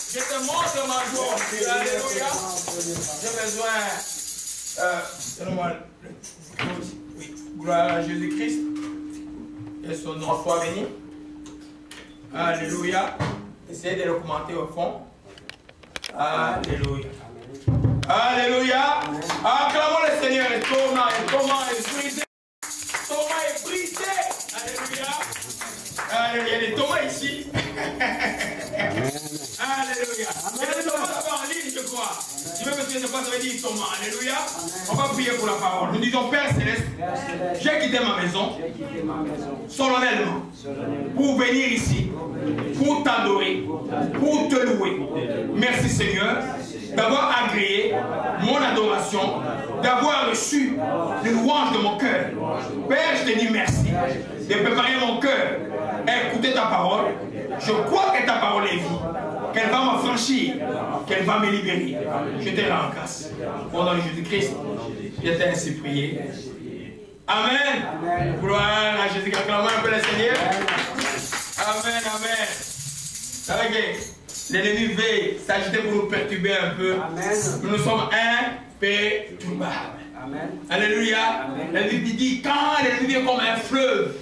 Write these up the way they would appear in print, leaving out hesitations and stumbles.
Je te montre ma joie. Alléluia. J'ai besoin. Donne-moi oui. Gloire à Jésus-Christ. Que son nom soit béni. Alléluia. Essayez de le commenter au fond. Alléluia. Alléluia. Acclamons le Seigneur. Et Thomas est brisé. Thomas est brisé. Alléluia. Alléluia. Il y a des Thomas ici. Alléluia. Il y a des Thomas là-bas en ligne, je crois. Je veux que tu ne pas ça veut dire Thomas. Alléluia. On va prier pour la parole. Nous disons Père Céleste, j'ai quitté ma maison solennellement pour venir ici, pour t'adorer, pour te louer. Merci Seigneur d'avoir agréé mon adoration, d'avoir reçu les louanges de mon cœur. Père, je te dis merci de préparer mon cœur à écouter ta parole. Je crois que ta parole est vie, qu'elle va m'affranchir, qu'elle va me libérer. Je te rends grâce. Au nom de Jésus-Christ, je t'ai ainsi prié. Amen. Gloire à Jésus-Christ. Acclamons un peu le Seigneur. Amen, amen. C'est vrai que l'ennemi veut s'agiter pour nous perturber un peu. Amen. Nous sommes imperturbables. Amen. Alléluia. L'ennemi dit, quand l'ennemi vient comme un fleuve,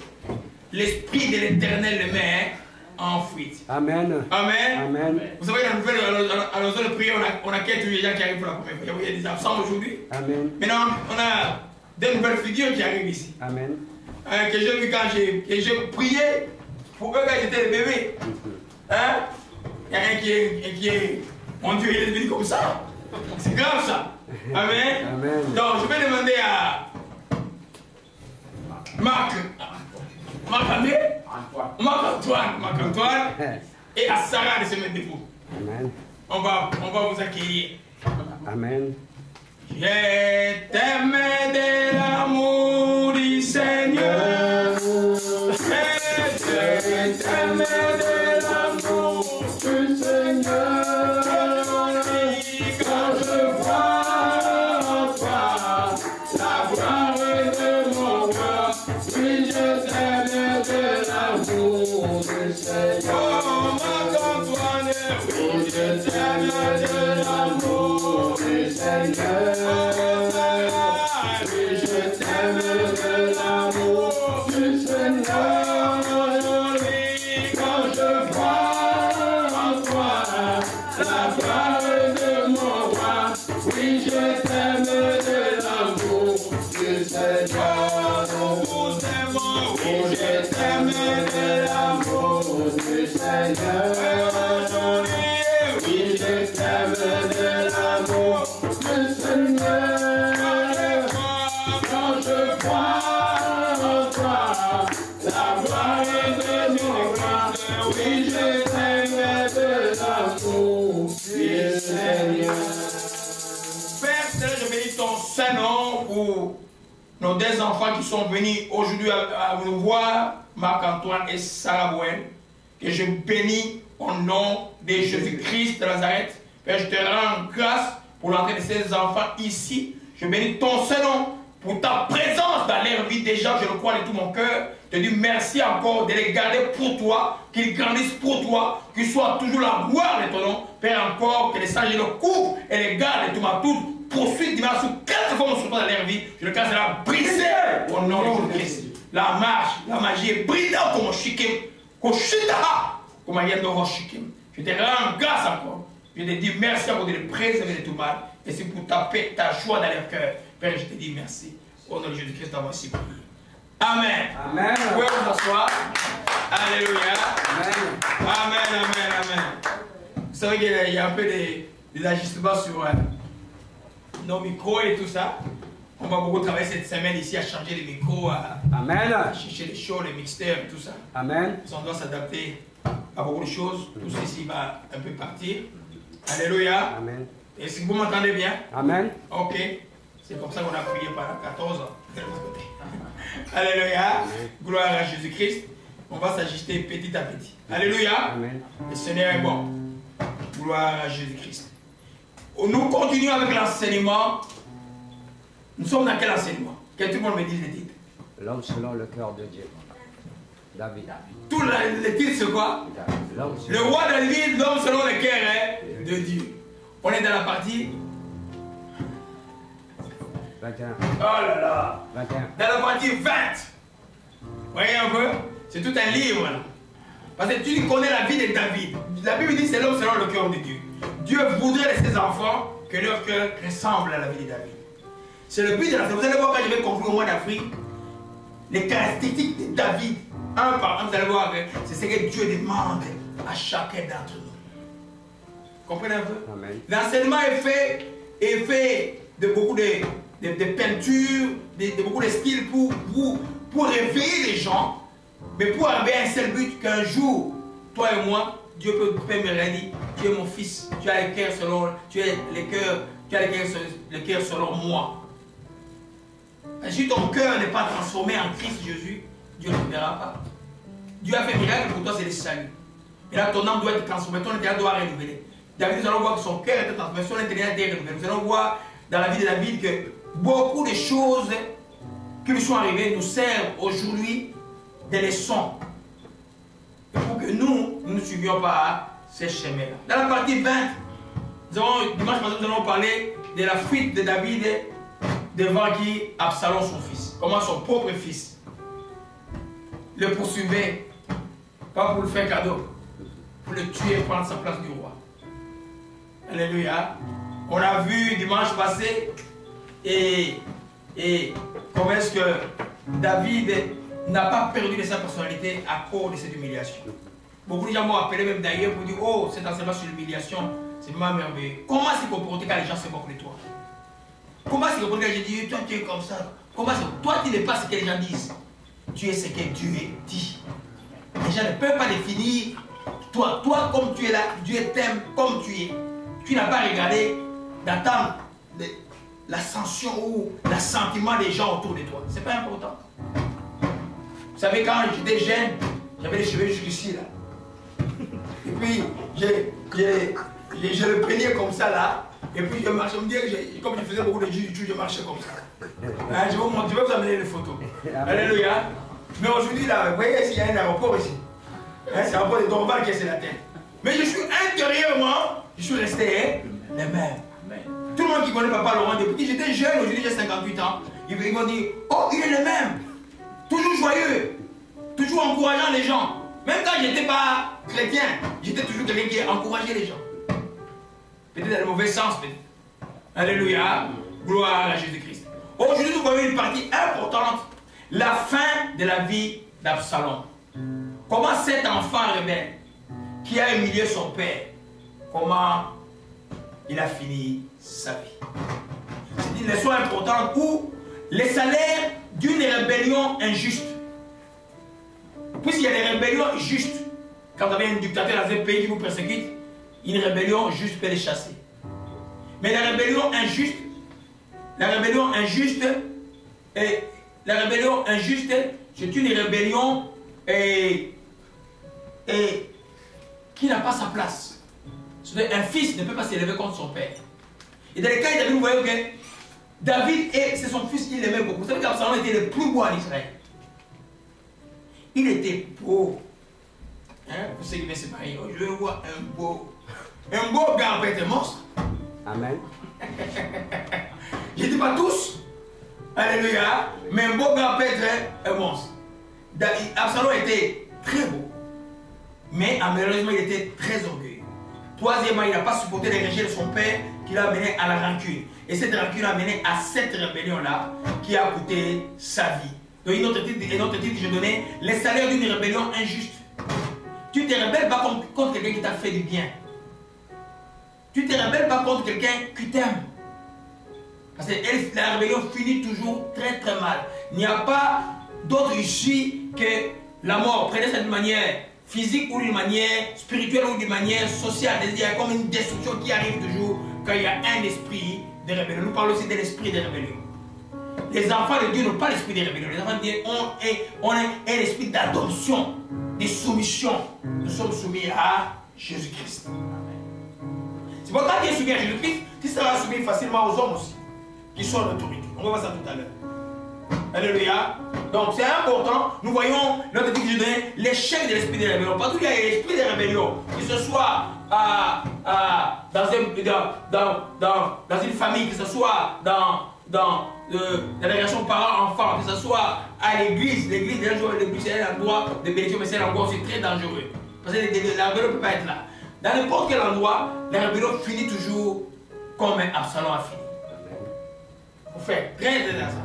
l'esprit de l'Éternel le met en fuite. Amen. Amen. Amen. Vous savez, la nouvelle, à l'heure de prière, on a quelques gens qui arrivent pour la première fois. Il y a des absents aujourd'hui. Amen. Maintenant, on a des nouvelles figures qui arrivent ici. Amen. Que j'ai vu quand j'ai prié pour eux quand ils étaient des bébés. Hein? Il y a un qui est. Mon Dieu, il est devenu comme ça. C'est grave ça. Amen. Amen. Donc, je vais demander à Marc-Antoine et à Sarah de se mettre debout. Amen. On va vous accueillir. Amen. Je t'aime de l'amour du Seigneur. Je t'aime de l'amour du Seigneur. Quand je vois en toi la gloire de mon cœur, oui, je t'aime de l'amour du Seigneur. Oh, Marc-Antoine, oui, je t'aime de l'amour du Seigneur. Oui, je t'aime de l'amour du Seigneur. Oui, quand je vois en toi la gloire de mon roi, oui, je t'aime de l'amour du Seigneur. Nous aimons, oui, je t'aime de l'amour du Seigneur. Oui, je t'aime de l'amour du Seigneur. Quand je vois en toi la gloire de mon roi, oui, je t'aime de l'amour du Seigneur. Père, je bénis ton Saint-Nom pour nos deux enfants qui sont venus aujourd'hui à nous voir, Marc-Antoine et Sarah Bouen, que je bénis au nom de Jésus-Christ de Nazareth. Père, je te rends grâce pour l'entrée de ces enfants ici. Je bénis ton Saint-Nom pour ta présence dans leur vie déjà, je le crois de tout mon cœur. Je te dis merci encore de les garder pour toi, qu'ils grandissent pour toi, qu'ils soient toujours la gloire de ton nom. Père, encore que les sages le couvrent et les gardent de tout ma toute poursuite dimanche sous quelque forme sur toi dans leur vie. Je le casse la briser au nom de Jésus-Christ. La marche, la magie est brisée comme un chikim, comme chita, comme un yendo chikim. Je te rends grâce encore. Je te dis merci encore de les préserver de tout mal. Et c'est pour ta paix, ta joie dans leur cœur. Père, je te dis merci. Au nom de Jésus-Christ, t'as voici prié. Amen. Amen. Vous pouvez vous asseoir. Alléluia. Amen. Amen, amen, amen. Vous savez qu'il y a un peu des ajustements sur nos micros et tout ça. On va beaucoup travailler cette semaine ici à changer les micros, à chercher les shows, les mixteurs et tout ça. Amen. On doit s'adapter à beaucoup de choses. Tout ceci va un peu partir. Alléluia. Amen. Est-ce que vous m'entendez bien? Amen. Ok. C'est comme ça qu'on a prié pendant 14 ans. De l'autre côté. Alléluia. Amen. Gloire à Jésus-Christ. On va s'ajuster petit à petit. Alléluia. Amen. Le Seigneur est bon. Gloire à Jésus-Christ. Nous continuons avec l'enseignement. Nous sommes dans quel enseignement? Que tout le monde me dise le titre. L'homme selon le cœur de Dieu. David. Tout le titre c'est quoi? Le roi David, l'homme selon le cœur de Dieu. On est dans la partie 21. Oh là là. 21. Dans la partie 20. Voyez un peu? C'est tout un livre là. Parce que tu connais la vie de David. La Bible dit c'est l'homme selon le cœur de Dieu. Dieu voudrait de ses enfants que leur cœur ressemble à la vie de David. C'est le but de la... Vous allez voir quand je vais conclure au mois d'Afrique, les caractéristiques de David, un par un, vous allez voir que c'est ce que Dieu demande à chacun d'entre nous. Comprenez un peu? L'enseignement est fait de beaucoup de peintures, de beaucoup de styles pour réveiller les gens, mais pour arriver à un seul but qu'un jour, toi et moi, Dieu peut me dire, tu es mon fils, tu as le cœur selon, tu as le cœur selon moi. Si ton cœur n'est pas transformé en Christ Jésus, Dieu ne te verra pas. Dieu a fait miracle pour toi, c'est le salut. Et là, ton âme doit être transformée, ton intérieur doit renouveler. David, nous allons voir que son cœur est transformé, son intérieur est renouvelé. Nous allons voir dans la vie de David que beaucoup de choses qui lui sont arrivées nous servent aujourd'hui des leçons. Et pour que nous ne suivions pas ces chemins-là. Dans la partie 20, dimanche passé, nous allons parler de la fuite de David devant qui Absalom, son fils. Comment son propre fils le poursuivait, pas pour le faire cadeau, pour le tuer et prendre sa place du roi. Alléluia. On a vu dimanche passé et comment est-ce que David n'a pas perdu de sa personnalité à cause de cette humiliation. Beaucoup de gens m'ont appelé même d'ailleurs pour dire, oh, cet enseignement sur l'humiliation, c'est vraiment merveilleux. Comment s'y comporter quand les gens se moquent de toi? Comment s'y comporter quand je dis, toi tu es comme ça? Comment toi tu n'es pas ce que les gens disent. Tu es ce que Dieu dit. Les gens ne peuvent pas définir toi. Toi comme tu es là, Dieu t'aime comme tu es. Tu n'as pas regardé d'attendre l'ascension ou l'assentiment des gens autour de toi. Ce n'est pas important. Vous savez, quand j'étais jeune, j'avais les cheveux jusqu'ici là. Et puis, je le prenais comme ça là. Et puis, je marchais. Me dire, comme je faisais beaucoup de YouTube, je marchais comme ça. Hein, je vais vous amener les photos. Alléluia. Mais aujourd'hui, là, vous voyez, il y a un aéroport ici. Hein, c'est un aéroport de Dorval qui est sur la tête. Mais je suis intérieurement, je suis resté le même. Tout le monde qui connaît Papa Laurent, depuis que j'étais jeune, aujourd'hui j'ai 58 ans, ils vont dire, oh, il est le même. Toujours joyeux, toujours encourageant les gens. Même quand je n'étais pas chrétien, j'étais toujours quelqu'un qui encourageait les gens. Peut-être dans le mauvais sens, peut-être. Alléluia, gloire à Jésus-Christ. Aujourd'hui, nous voyons une partie importante, la fin de la vie d'Absalom. Comment cet enfant rebelle, qui a humilié son père, comment il a fini sa vie. C'est une leçon importante où les salaires d'une rébellion injuste. Puisqu'il y a des rébellions justes, quand vous avez un dictateur dans un pays qui vous persécute, une rébellion juste peut les chasser. Mais la rébellion injuste, c'est une rébellion qui n'a pas sa place. Un fils ne peut pas s'élever contre son père. Et dans les cas de David, vous voyez que David, c'est son fils, il l'aimait beaucoup. Vous savez qu'Absalom était le plus beau en Israël. Il était beau. Hein? Pour ceux qui veulent séparer, je vois un beau gars, peut-être un monstre. Amen. Je ne dis pas tous. Alléluia. Mais un beau gars, peut-être un monstre. Absalom était très beau. Mais malheureusement, il était très orgueilleux. Troisièmement, il n'a pas supporté les rejet de son père qui l'a mené à la rancune. Et cette rancune a mené à cette rébellion-là qui a coûté sa vie. Donc, une autre titre que je donnais, les salaires d'une rébellion injuste. Tu ne te rebelles pas contre quelqu'un qui t'a fait du bien. Tu ne te rebelles pas contre quelqu'un qui t'aime. Parce que la rébellion finit toujours très très mal. Il n'y a pas d'autre issue que la mort. Prenez ça d'une manière physique ou d'une manière spirituelle ou d'une manière sociale. Il y a comme une destruction qui arrive toujours quand il y a un esprit de rébellion. Nous parlons aussi de l'esprit de rébellion. Les enfants de Dieu n'ont pas l'esprit de rébellion. Les enfants de Dieu ont un esprit d'adoption, de soumission. Nous sommes soumis à Jésus-Christ. C'est pourquoi quand tu es soumis à Jésus-Christ, tu seras soumis facilement aux hommes aussi, qui sont en autorité. On va voir ça tout à l'heure. Alléluia. Donc c'est important. Nous voyons notre étude de donner l'échec de l'esprit de rébellion. Partout où il y a l'esprit de rébellion, que ce soit dans une famille, que ce soit dans la relation parents-enfants, que ce soit à l'église. L'église c'est un endroit de bénédiction, mais c'est un endroit aussi très dangereux. Parce que la rébellion ne peut pas être là. Dans n'importe quel endroit, la rébellion finit toujours comme Absalom a fini. Il faut faire très attention.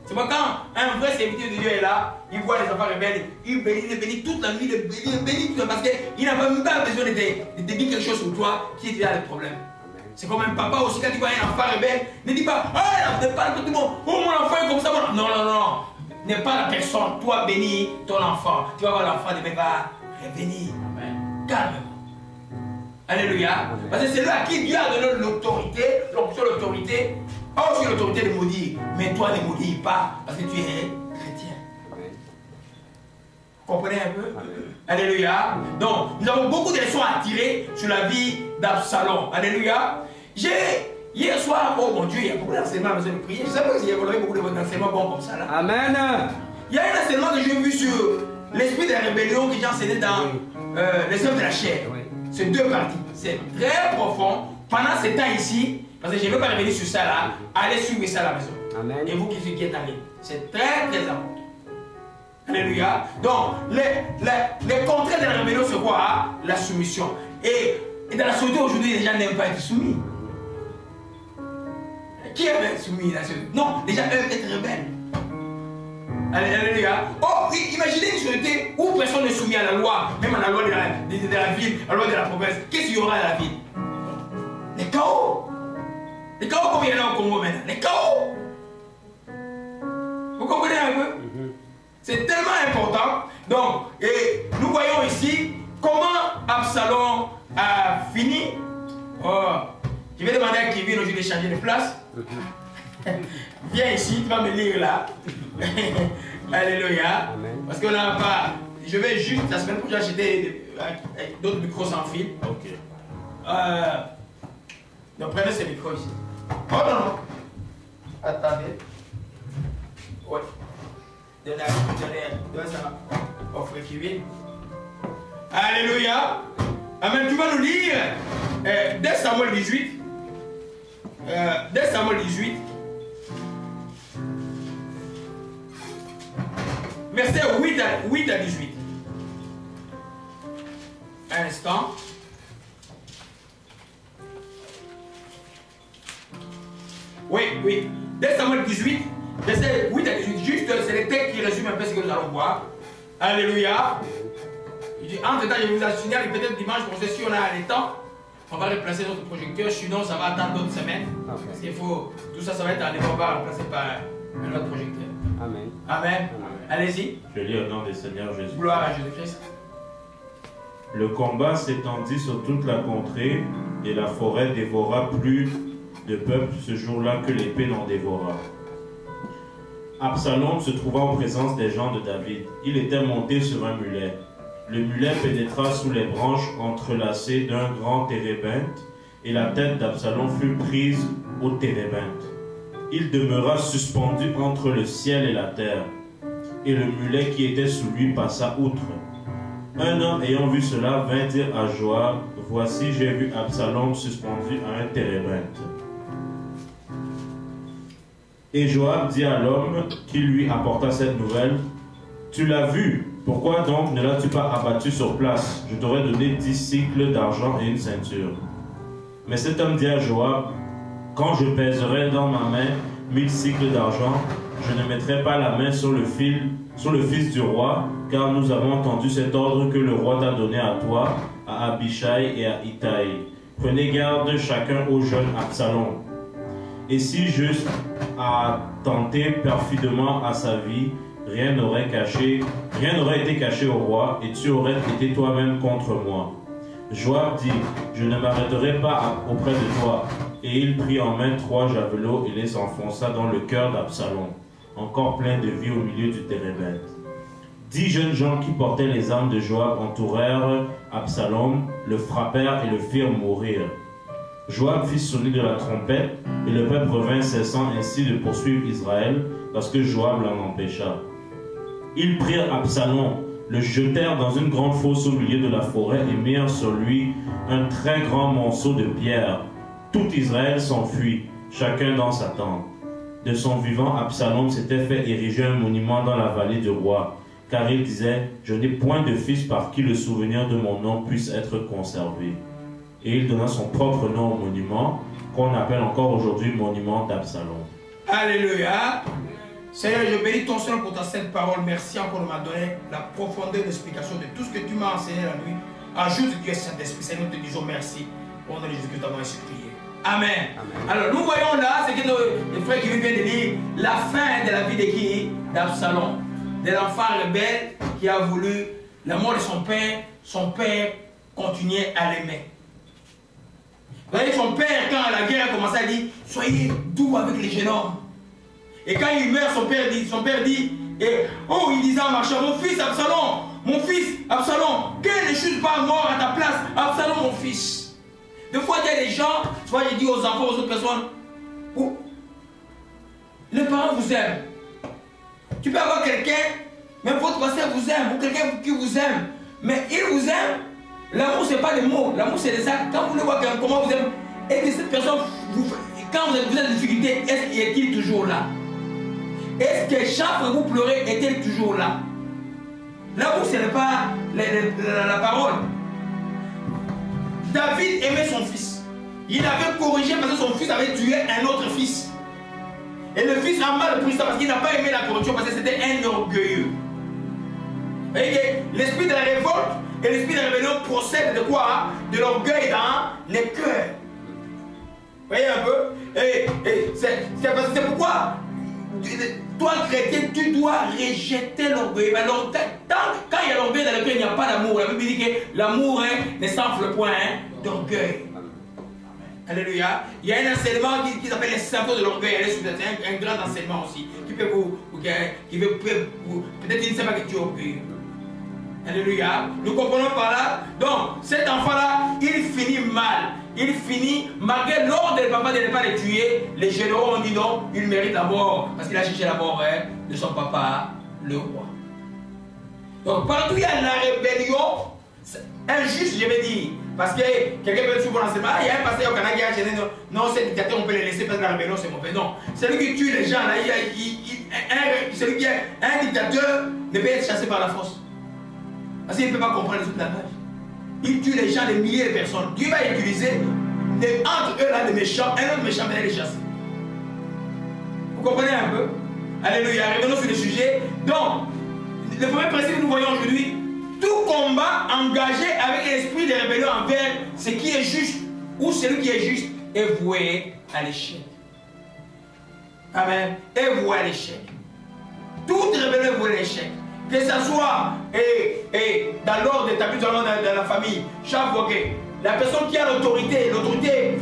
C'est pourquoi quand un vrai serviteur de Dieu est là, il voit les enfants rebelles, il bénit toute la nuit, il bénit tout le parce qu'il n'a même pas besoin de te dire quelque chose sur toi qui est déjà le problème. C'est comme un papa aussi, quand il voit un enfant rebelle, ne dis pas, ah, ne parle pas tout le monde, oh mon enfant est comme ça. Non, non, non, n'est pas la personne, toi bénis ton enfant, tu vas voir l'enfant demain va revenir. Calme. Alléluia. Parce que c'est lui à qui Dieu a donné l'autorité, l'autorité, aussi l'autorité de maudire. Mais toi ne maudis pas parce que tu es chrétien. Vous comprenez un peu? Alléluia. Donc, nous avons beaucoup de leçons à tirer sur la vie d'Absalom. Alléluia. Hier soir, oh mon Dieu, il y a beaucoup d'enseignements à besoin de prier. Je ne sais pas s'il y a beaucoup d'enseignements bons comme ça là. Amen. Il y a un enseignement que j'ai vu sur l'esprit de la rébellion que j'ai enseigné dans les œuvres de la chair. C'est 2 parties. C'est très profond. Pendant ce temps ici, parce que je ne veux pas revenir sur ça là, allez suivre ça à la maison. Amen. Et vous qui êtes en ligne. C'est très très important. Alléluia. Donc, les contraires de la rébellion, c'est quoi? La soumission. Et dans la société aujourd'hui, les gens n'aiment pas être soumis. Qui aime être soumis dans la société? Non, les gens aiment être rebelles. Alléluia. Oh, imaginez une société où personne n'est soumis à la loi, même à la loi de la ville, à la loi de la province. Qu'est-ce qu'il y aura à la ville? Les chaos. Les chaos comme il y en a au Congo maintenant. Les chaos. Vous comprenez un peu? C'est tellement important. Donc, et nous voyons ici comment Absalom a fini. Oh, je vais demander à Kevin aujourd'hui de changer de place. Viens ici, tu vas me lire là. Alléluia. Parce qu'on n'a pas. Je vais juste la semaine prochaine acheter d'autres micros sans fil. Ok. Donc prenez ce micro ici. Oh non, non. Attendez. Ouais. Donnez ça au frère Kevin. Alléluia. Amen. Tu vas nous lire dès Samuel 18. Dès Samuel 18. Verset 8 à 18. Un instant. Oui, oui. Dès Samuel 18, verset 8 à 18. Juste, c'est le texte qui résume un peu ce que nous allons voir. Alléluia. Il dit, entre-temps, je vous signale que peut-être dimanche prochain, si on a le temps, on va replacer notre projecteur. Sinon, ça va attendre d'autres semaines. Okay. Parce qu'il faut, tout ça, ça va être en événement, on va remplacer par un autre projecteur. Amen. Amen. Allez-y. Je lis au nom du Seigneur Jésus. Gloire à Jésus-Christ. Le combat s'étendit sur toute la contrée et la forêt dévora plus de peuple ce jour-là que l'épée n'en dévora. Absalom se trouva en présence des gens de David. Il était monté sur un mulet. Le mulet pénétra sous les branches entrelacées d'un grand térébinthe et la tête d'Absalom fut prise au térébinthe. Il demeura suspendu entre le ciel et la terre. Et le mulet qui était sous lui passa outre. Un homme ayant vu cela vint dire à Joab, « Voici, j'ai vu Absalom suspendu à un térébinthe. » Et Joab dit à l'homme qui lui apporta cette nouvelle, « Tu l'as vu, pourquoi donc ne l'as-tu pas abattu sur place? Je t'aurais donné 10 cycles d'argent et une ceinture. » Mais cet homme dit à Joab, « Quand je pèserai dans ma main 1000 cycles d'argent, je ne mettrai pas la main sur le fils du roi, car nous avons entendu cet ordre que le roi t'a donné à toi, à Abishai et à Itaï. Prenez garde chacun au jeune Absalom. Et si juste a tenté perfidement à sa vie, rien n'aurait été caché au roi, et tu aurais été toi-même contre moi. » Joab dit, « Je ne m'arrêterai pas auprès de toi. » Et il prit en main 3 javelots et les enfonça dans le cœur d'Absalom, encore plein de vie au milieu du térébinthe. 10 jeunes gens qui portaient les armes de Joab entourèrent Absalom, le frappèrent et le firent mourir. Joab fit sonner de la trompette, et le peuple revint cessant ainsi de poursuivre Israël, parce que Joab l'en empêcha. Ils prirent Absalom, le jetèrent dans une grande fosse au milieu de la forêt et mirent sur lui un très grand monceau de pierre. Tout Israël s'enfuit, chacun dans sa tente. De son vivant, Absalom s'était fait ériger un monument dans la vallée du roi, car il disait « Je n'ai point de fils par qui le souvenir de mon nom puisse être conservé. » Et il donna son propre nom au monument, qu'on appelle encore aujourd'hui monument d'Absalom. Alléluia. Seigneur, je bénis ton Seigneur pour ta sainte parole. Merci encore de m'avoir donné la profondeur d'explication de tout ce que tu m'as enseigné la nuit. Ajoute Dieu Saint-Esprit. Seigneur, nous te disons merci. Au nom de Jésus-Christ, nous t'avons ainsi prié. Amen. Amen. Alors, nous voyons là, c'est que le frère qui vient de lire, la fin de la vie de qui? D'Absalom. De l'enfant rebelle qui a voulu la mort de son père continuait à l'aimer. Vous voyez, son père, quand la guerre a commencé, a dit, soyez doux avec les jeunes hommes. Et quand il meurt, son père dit, oh, il disait en marchant, mon fils Absalom, que ne chute pas mort à ta place, Absalom, mon fils. Des fois, il y a des gens, soit je dis aux enfants, aux autres personnes, oh, les parents vous aiment. Tu peux avoir quelqu'un, même votre pasteur vous aime, ou quelqu'un qui vous aime, mais il vous aime. L'amour, ce n'est pas des mots, l'amour, c'est des actes. Quand vous le voyez comment vous aimez, et que cette personne, quand vous êtes en difficulté, est-il toujours là? Est-ce que chaque fois que vous pleurez, est-elle toujours là? L'amour, ce n'est pas la parole. David aimait son fils. Il avait corrigé parce que son fils avait tué un autre fils. Et le fils a mal pris ça parce qu'il n'a pas aimé la correction parce que c'était un orgueilleux. Vous voyez, l'esprit de la révolte et l'esprit de la rébellion procède de quoi? De l'orgueil dans les cœurs. Vous voyez un peu? Et c'est pourquoi toi, chrétien, tu dois rejeter l'orgueil. Quand il y a l'orgueil dans le cœur, il n'y a pas d'amour. La Bible dit que l'amour ne s'enfle point d'orgueil. Alléluia. Il y a un enseignement qui s'appelle les symptômes de l'orgueil. C'est un grand enseignement aussi. Qui peut peut-être il ne sait pas que tu es orgueilleux. Alléluia. Nous comprenons par là. Donc, cet enfant-là, il finit mal. Il finit, malgré l'ordre de papa de ne pas le tuer, les généraux ont dit non, il mérite la mort. Parce qu'il a cherché la mort de son papa, le roi. Donc, partout il y a la rébellion, injuste, je vais dire. Parce que quelqu'un peut souvent l'enseignement, il y a un pasteur au Canada qui a gêné, non, ces dictateurs, on peut les laisser parce que la rébellion, c'est mauvais. Non, celui qui tue les gens, là, celui qui est un dictateur ne peut être chassé par la force. Parce qu'il ne peut pas comprendre les autres langages. Il tue les gens, des milliers de personnes. Dieu va utiliser entre eux là des méchants, un autre méchant va les chasser. Vous comprenez un peu? Alléluia. Revenons sur le sujet. Donc, le premier principe que nous voyons aujourd'hui, tout combat engagé avec l'esprit de rébellion envers ce qui est juste ou celui qui est juste est voué à l'échec. Amen. Est voué à l'échec. Toute rébellion est vouée à l'échec. Que ce soit dans l'ordre établi dans la famille, chaque fois que la personne qui a l'autorité,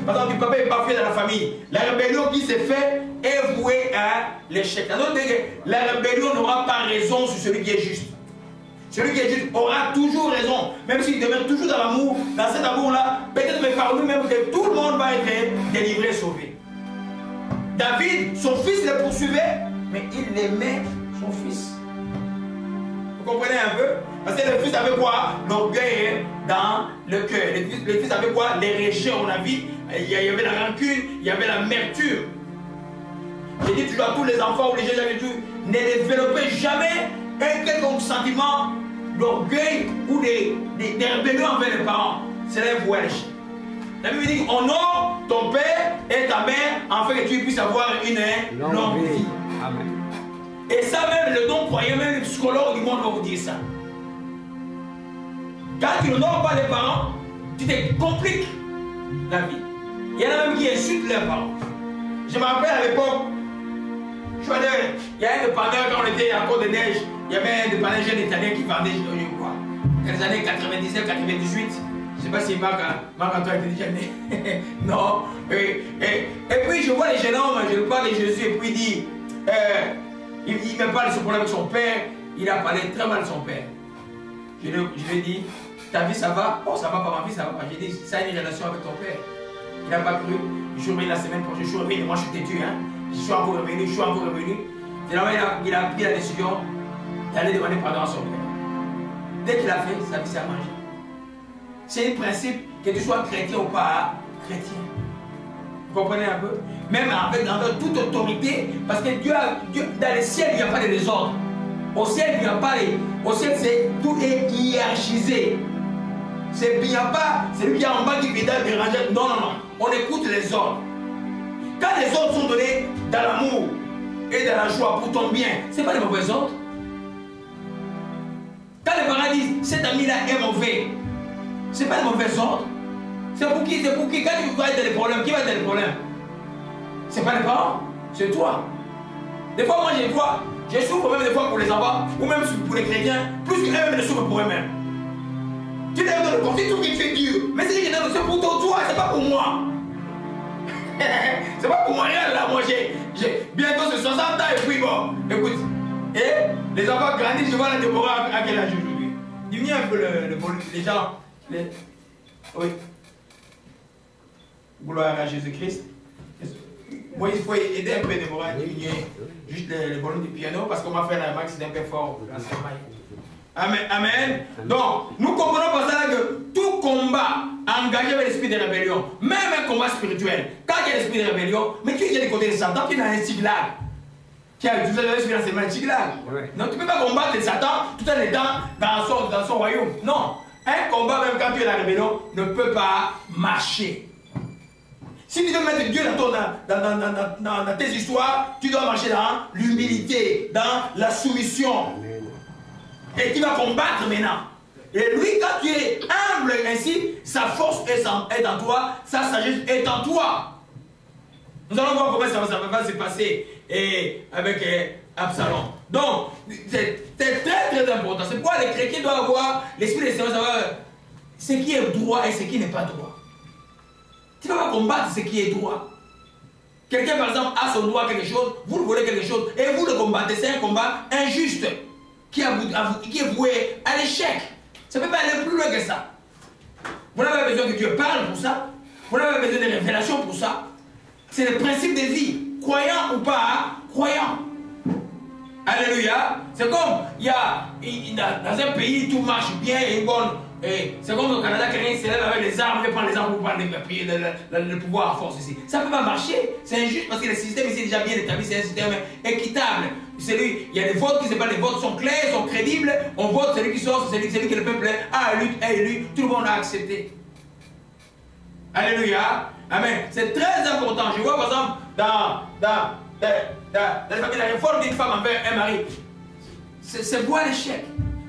par exemple du papa est bafoué dans la famille, la rébellion qui s'est faite est vouée à l'échec. La rébellion n'aura pas raison sur celui qui est juste. Celui qui est juste aura toujours raison, même s'il demeure toujours dans l'amour, dans cet amour-là, peut-être mais par lui-même que tout le monde va être délivré, sauvé. David, son fils le poursuivait, mais il aimait son fils. Vous comprenez un peu? Parce que le fils avait quoi? L'orgueil dans le cœur. Le fils avait quoi? Les regrets, on a vu. Il y avait la rancune, il y avait l'amertume. J'ai dit toujours à tous les enfants ou les jeunes, ne développez jamais un quelconque sentiment d'orgueil ou des rébellions envers les parents. C'est là vous allez. La Bible dit honore ton père et ta mère afin que tu puisses avoir une longue vie. Amen. Et ça même, le don croyant, même les psychologues du monde vont vous dire ça. Quand tu n'honores pas les parents, tu te compliques la vie. Il y en a même qui insultent leurs parents. Je me rappelle à l'époque, il y a un dépanneur quand on était en Côte de Neige, il y avait un dépanneur jeune italien qui vendait, je crois, dans les années 99, 98. Je ne sais pas si Marc-Antoine était déjà né. Non. Et puis je vois les jeunes hommes, je parle de Jésus et puis il dit, il me parle de son problème avec son père, il a parlé très mal de son père. Je lui ai dit, ta vie ça va? Oh ça va pas ma vie, ça va pas. J'ai dit, ça a une relation avec ton père. Il n'a pas cru. Je suis revenu la semaine prochaine, je suis revenu, moi je suis têtu, hein. Je suis encore revenu, je suis encore revenu. Finalement, il a pris la décision d'aller demander pardon à son père. Dès qu'il a fait, sa vie s'est arrangée. C'est un principe, que tu sois chrétien ou pas chrétien. Vous comprenez un peu? Même avec toute autorité, parce que Dieu, dans le ciel, il n'y a pas de désordre. Au ciel, il n'y a pas de... Au ciel, tout est hiérarchisé. Il n'y a pas celui qui est en bas qui vient déranger. Non, non, non. On écoute les ordres. Quand les ordres sont donnés dans l'amour et dans la joie pour ton bien, ce n'est pas les mauvais ordres. Quand les parents disent cet ami-là est mauvais, ce n'est pas les mauvais ordres. C'est pour qui? C'est pour qui? Quand tu vas être des problèmes, qui va être des problèmes? Ce n'est pas les parents, c'est toi. Des fois, moi, je souffre même des fois pour les enfants, ou même pour les chrétiens, plus qu'eux-mêmes ne souffrent pour eux-mêmes. Tu leur donnes le conflit, tout qui fait dur. Mais c'est pour toi, c'est pas pour moi. C'est pas pour moi, regarde là, moi j'ai bientôt 60 ans et puis bon, écoute. Et les enfants grandissent, je vois la Déborah à quel âge aujourd'hui. Diminuez un peu les gens. Oui. Gloire à Jésus-Christ. Moi, il faut aider un peu Déborah à diminuer juste le volume du piano parce qu'on m'a fait la max, c'est un peu fort. Amen. Amen. Donc, nous comprenons par ça que tout combat engagé avec l'esprit de rébellion, même un combat spirituel, quand il y a l'esprit de rébellion, mais tu es du côté de Satan, tu es dans un tiglag. Qui a tout l'esprit dans ses mains, tiglag. Donc, tu ne peux pas combattre les Satan tout en étant dans son royaume. Non. Un combat, même quand tu es dans la rébellion, ne peut pas marcher. Si tu veux mettre Dieu dans tes histoires, tu dois marcher dans l'humilité, dans la soumission. Et tu vas combattre maintenant. Et lui, quand tu es humble ainsi, sa force est en toi, sa sagesse est en toi. Nous allons voir comment ça va se passer avec Absalom. Donc, c'est très très important. C'est pourquoi les chrétiens doivent avoir l'esprit de Seigneur, savoir ce qui est droit et ce qui n'est pas droit. Tu ne vas pas combattre ce qui est droit. Quelqu'un, par exemple, a son droit à quelque chose, vous le voulez quelque chose, et vous le combattez. C'est un combat injuste qui est voué à l'échec. Ça ne peut pas aller plus loin que ça. Vous n'avez pas besoin que Dieu parle pour ça. Vous n'avez pas besoin de révélations pour ça. C'est le principe de vie. Croyant ou pas, croyant. Alléluia. C'est comme, dans un pays, tout marche bien et bon. C'est comme au Canada, quelqu'un se lève avec les armes, il prend les armes pour prendre le pouvoir à force ici. Ça ne peut pas marcher. C'est injuste parce que le système ici est déjà bien établi. C'est un système équitable. Il y a des votes qui se passent, les votes sont clairs, sont crédibles. On vote, celui qui sort, c'est celui que le peuple a élu. Tout le monde a accepté. Alléluia. Amen. C'est très important. Je vois par exemple dans la réforme d'une femme envers un mari. C'est voir l'échec.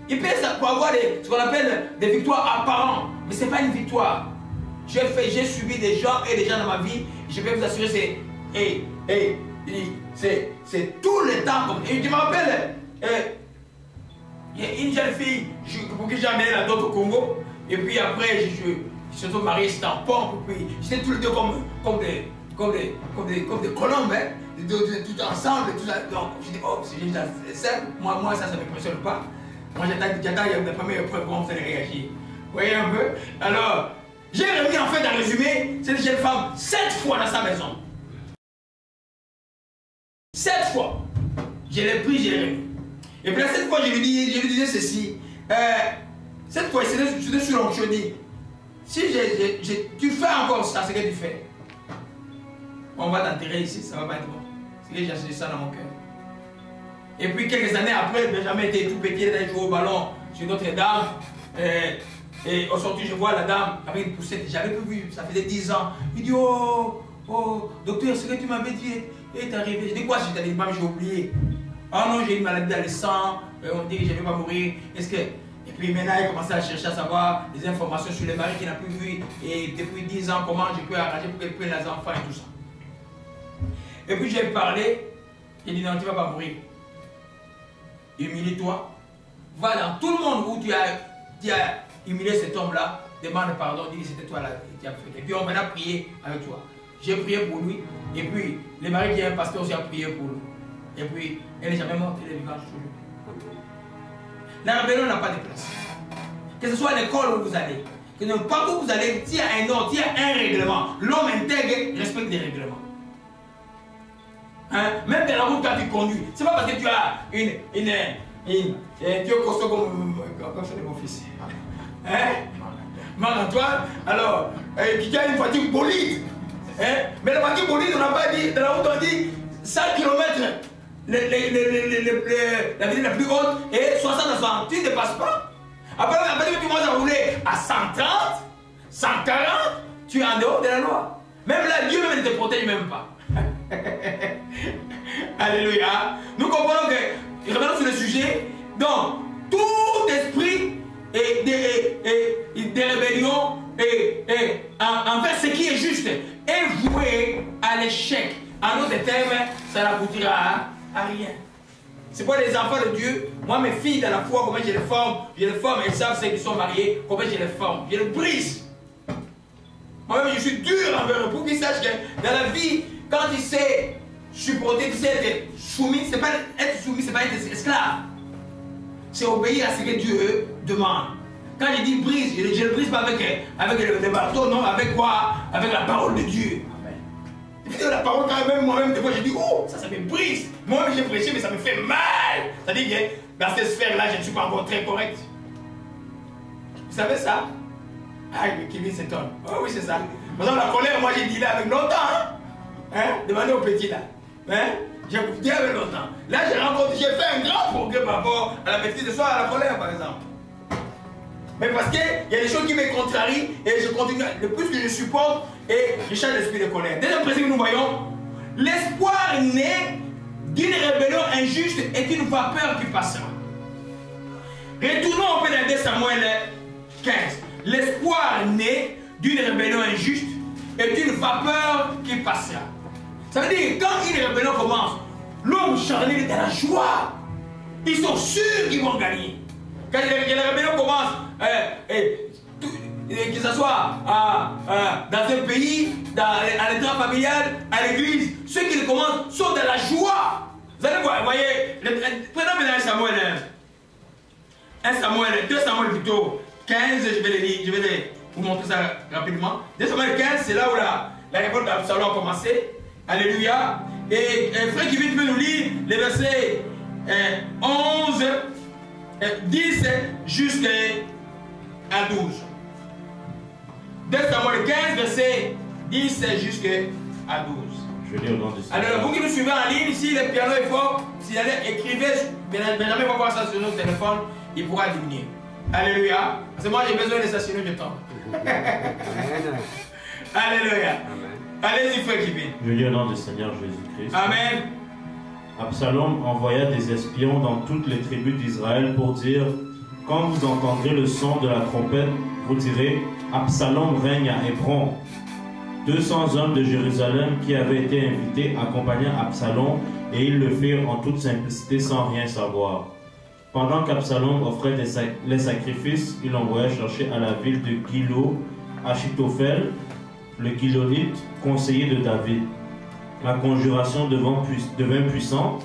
Il peut avoir ce qu'on appelle des victoires apparentes, mais ce n'est pas une victoire. J'ai subi des gens dans ma vie, je peux vous assurer, c'est tout le temps comme. Et je me rappelle, il y a une jeune fille pour qui j'ai amené la dot au Congo, et puis après, je suis marié, c'était en pompe, puis j'étais tous les deux comme des colombes, hein, tout ensemble, tout ça. Donc, je dis, oh, c'est juste simple, moi ça ne m'impressionne pas. Moi, j'attends la première épreuve, comment vous allez réagir. Vous voyez un peu? Alors, j'ai remis en fait, en résumé, cette jeune femme 7 fois dans sa maison. 7 fois. Je l'ai pris, je l'ai remis. Et puis la 7 fois, je lui disais ceci. Cette fois, c'était sur l'onction. Si tu fais encore ça, ce que tu fais, on va t'enterrer ici, ça ne va pas être bon. C'est que j'ai acheté ça dans mon cœur. Et puis quelques années après, Benjamin était tout petit, il allait jouer au ballon sur Notre-Dame. Et au sortir, je vois la dame avec une poussette, j'avais plus vu, ça faisait 10 ans. Il dit, oh, docteur, ce que tu m'avais dit est arrivé. Je dis quoi, je t'avais dit, j'ai oublié. Ah non, j'ai une maladie dans le sang, on me dit que je ne vais pas mourir. Est-ce que... Et puis maintenant, il commençait à chercher à savoir des informations sur les maris qu'il n'a plus vu. Et depuis 10 ans, comment je peux arranger pour qu'elle prenne les enfants et tout ça. Et puis j'ai parlé, il dit, non, tu ne vas pas mourir. Humilie-toi. Va dans tout le monde où tu as humilié cet homme-là, demande pardon, dis que c'était toi là qui as fait. Et puis on va prier avec toi. J'ai prié pour lui. Et puis le mari qui est un pasteur aussi a prié pour lui. Et puis elle n'est jamais morte, elle est vivante toujours. La rébellion n'a pas de place. Que ce soit à l'école où vous allez, que n'importe où vous allez, s'il y a un ordre, s'il y a un règlement, l'homme intègre respecte les règlements. Hein? Même dans la route quand tu conduis, c'est pas parce que tu as tu es costaud comme c'est mon fils. Hein? Marc-Antoine, alors, tu as une voiture bolide. Hein? Mais la voiture bolide, on n'a pas dit, dans la route on dit 100 km, la vitesse la plus haute est 60 à 100. Tu ne dépasses pas. Après, tu commences à rouler à 130, 140, tu es en dehors de la loi. Même là, Dieu même ne te protège même pas. Alléluia. Nous comprenons que, revenons sur le sujet, donc, tout esprit des rébellions envers ce qui est juste est voué à l'échec. En d'autres termes, ça n'aboutira à rien. C'est pour les enfants de Dieu. Moi, mes filles, dans la foi, comment je les forme, elles savent ceux qui sont mariés, comment je les forme, je les brise. Moi-même, je suis dur envers eux pour qu'ils sachent que dans la vie, quand tu sais supporter, tu sais être soumis, c'est pas être soumis, c'est pas être esclave. C'est obéir à ce que Dieu demande. Quand je dis brise, je ne le brise pas avec le marteau, non, avec quoi? Avec la parole de Dieu. La parole, quand même, moi-même, des fois, je dis, oh, ça me brise. Moi-même, j'ai prêché, mais ça me fait mal. C'est-à-dire que dans cette sphère-là, je ne suis pas encore très correct. Vous savez ça? Ah, Kevin s'étonne. Oh, oui, c'est ça. Par exemple, la colère, moi, j'ai dit là avec longtemps. Hein? Demandez au petit là. Hein? J'ai dit avec longtemps. Là, j'ai fait un grand progrès par rapport à la maîtrise de soi, à la colère, par exemple. Mais parce qu'il y a des choses qui me contrarient et je continue. Le plus que je supporte, et je change l'esprit de colère. Deuxième principe que nous voyons, l'espoir né d'une rébellion injuste est une vapeur qui passera. Retournons au peu dans 2 Samuel 15. L'espoir né d'une rébellion injuste est une vapeur qui passera. Ça veut dire que quand une rébellion commence, l'homme charnel est dans la joie. Ils sont sûrs qu'ils vont gagner. Quand la rébellion commence, que ce soit dans un pays, à l'état familial, à l'église, ceux qui le commencent sont dans la joie. Vous allez voir, vous voyez, prenons maintenant 2 Samuel plutôt, 15, je vais vous montrer ça rapidement. 2 Samuel 15, c'est là où la révolte d'Absalom a commencé. Alléluia. Et frère qui vient, tu peux nous lire les versets 11, 10 jusqu'à 12. 2 Samuel 15, verset 10 jusqu'à 12. Je lis au nom du Seigneur. Alors, vous qui nous suivez en ligne, si le piano est fort, si vous écrivez, Benjamin va voir ça sur notre téléphone, il pourra diminuer. Alléluia. Parce que moi, j'ai besoin de ça, sinon je tombe. Alléluia. Allez-y, frère Kevin. Je lis au nom du Seigneur Jésus-Christ. Amen. Absalom envoya des espions dans toutes les tribus d'Israël pour dire: quand vous entendrez le son de la trompette, vous direz: Absalom règne à Hébron. 200 hommes de Jérusalem qui avaient été invités accompagnaient Absalom et ils le firent en toute simplicité sans rien savoir. Pendant qu'Absalom offrait les sacrifices, il envoya chercher à la ville de Gilo Achitophel, le Gilonite, conseiller de David. La conjuration devint puissante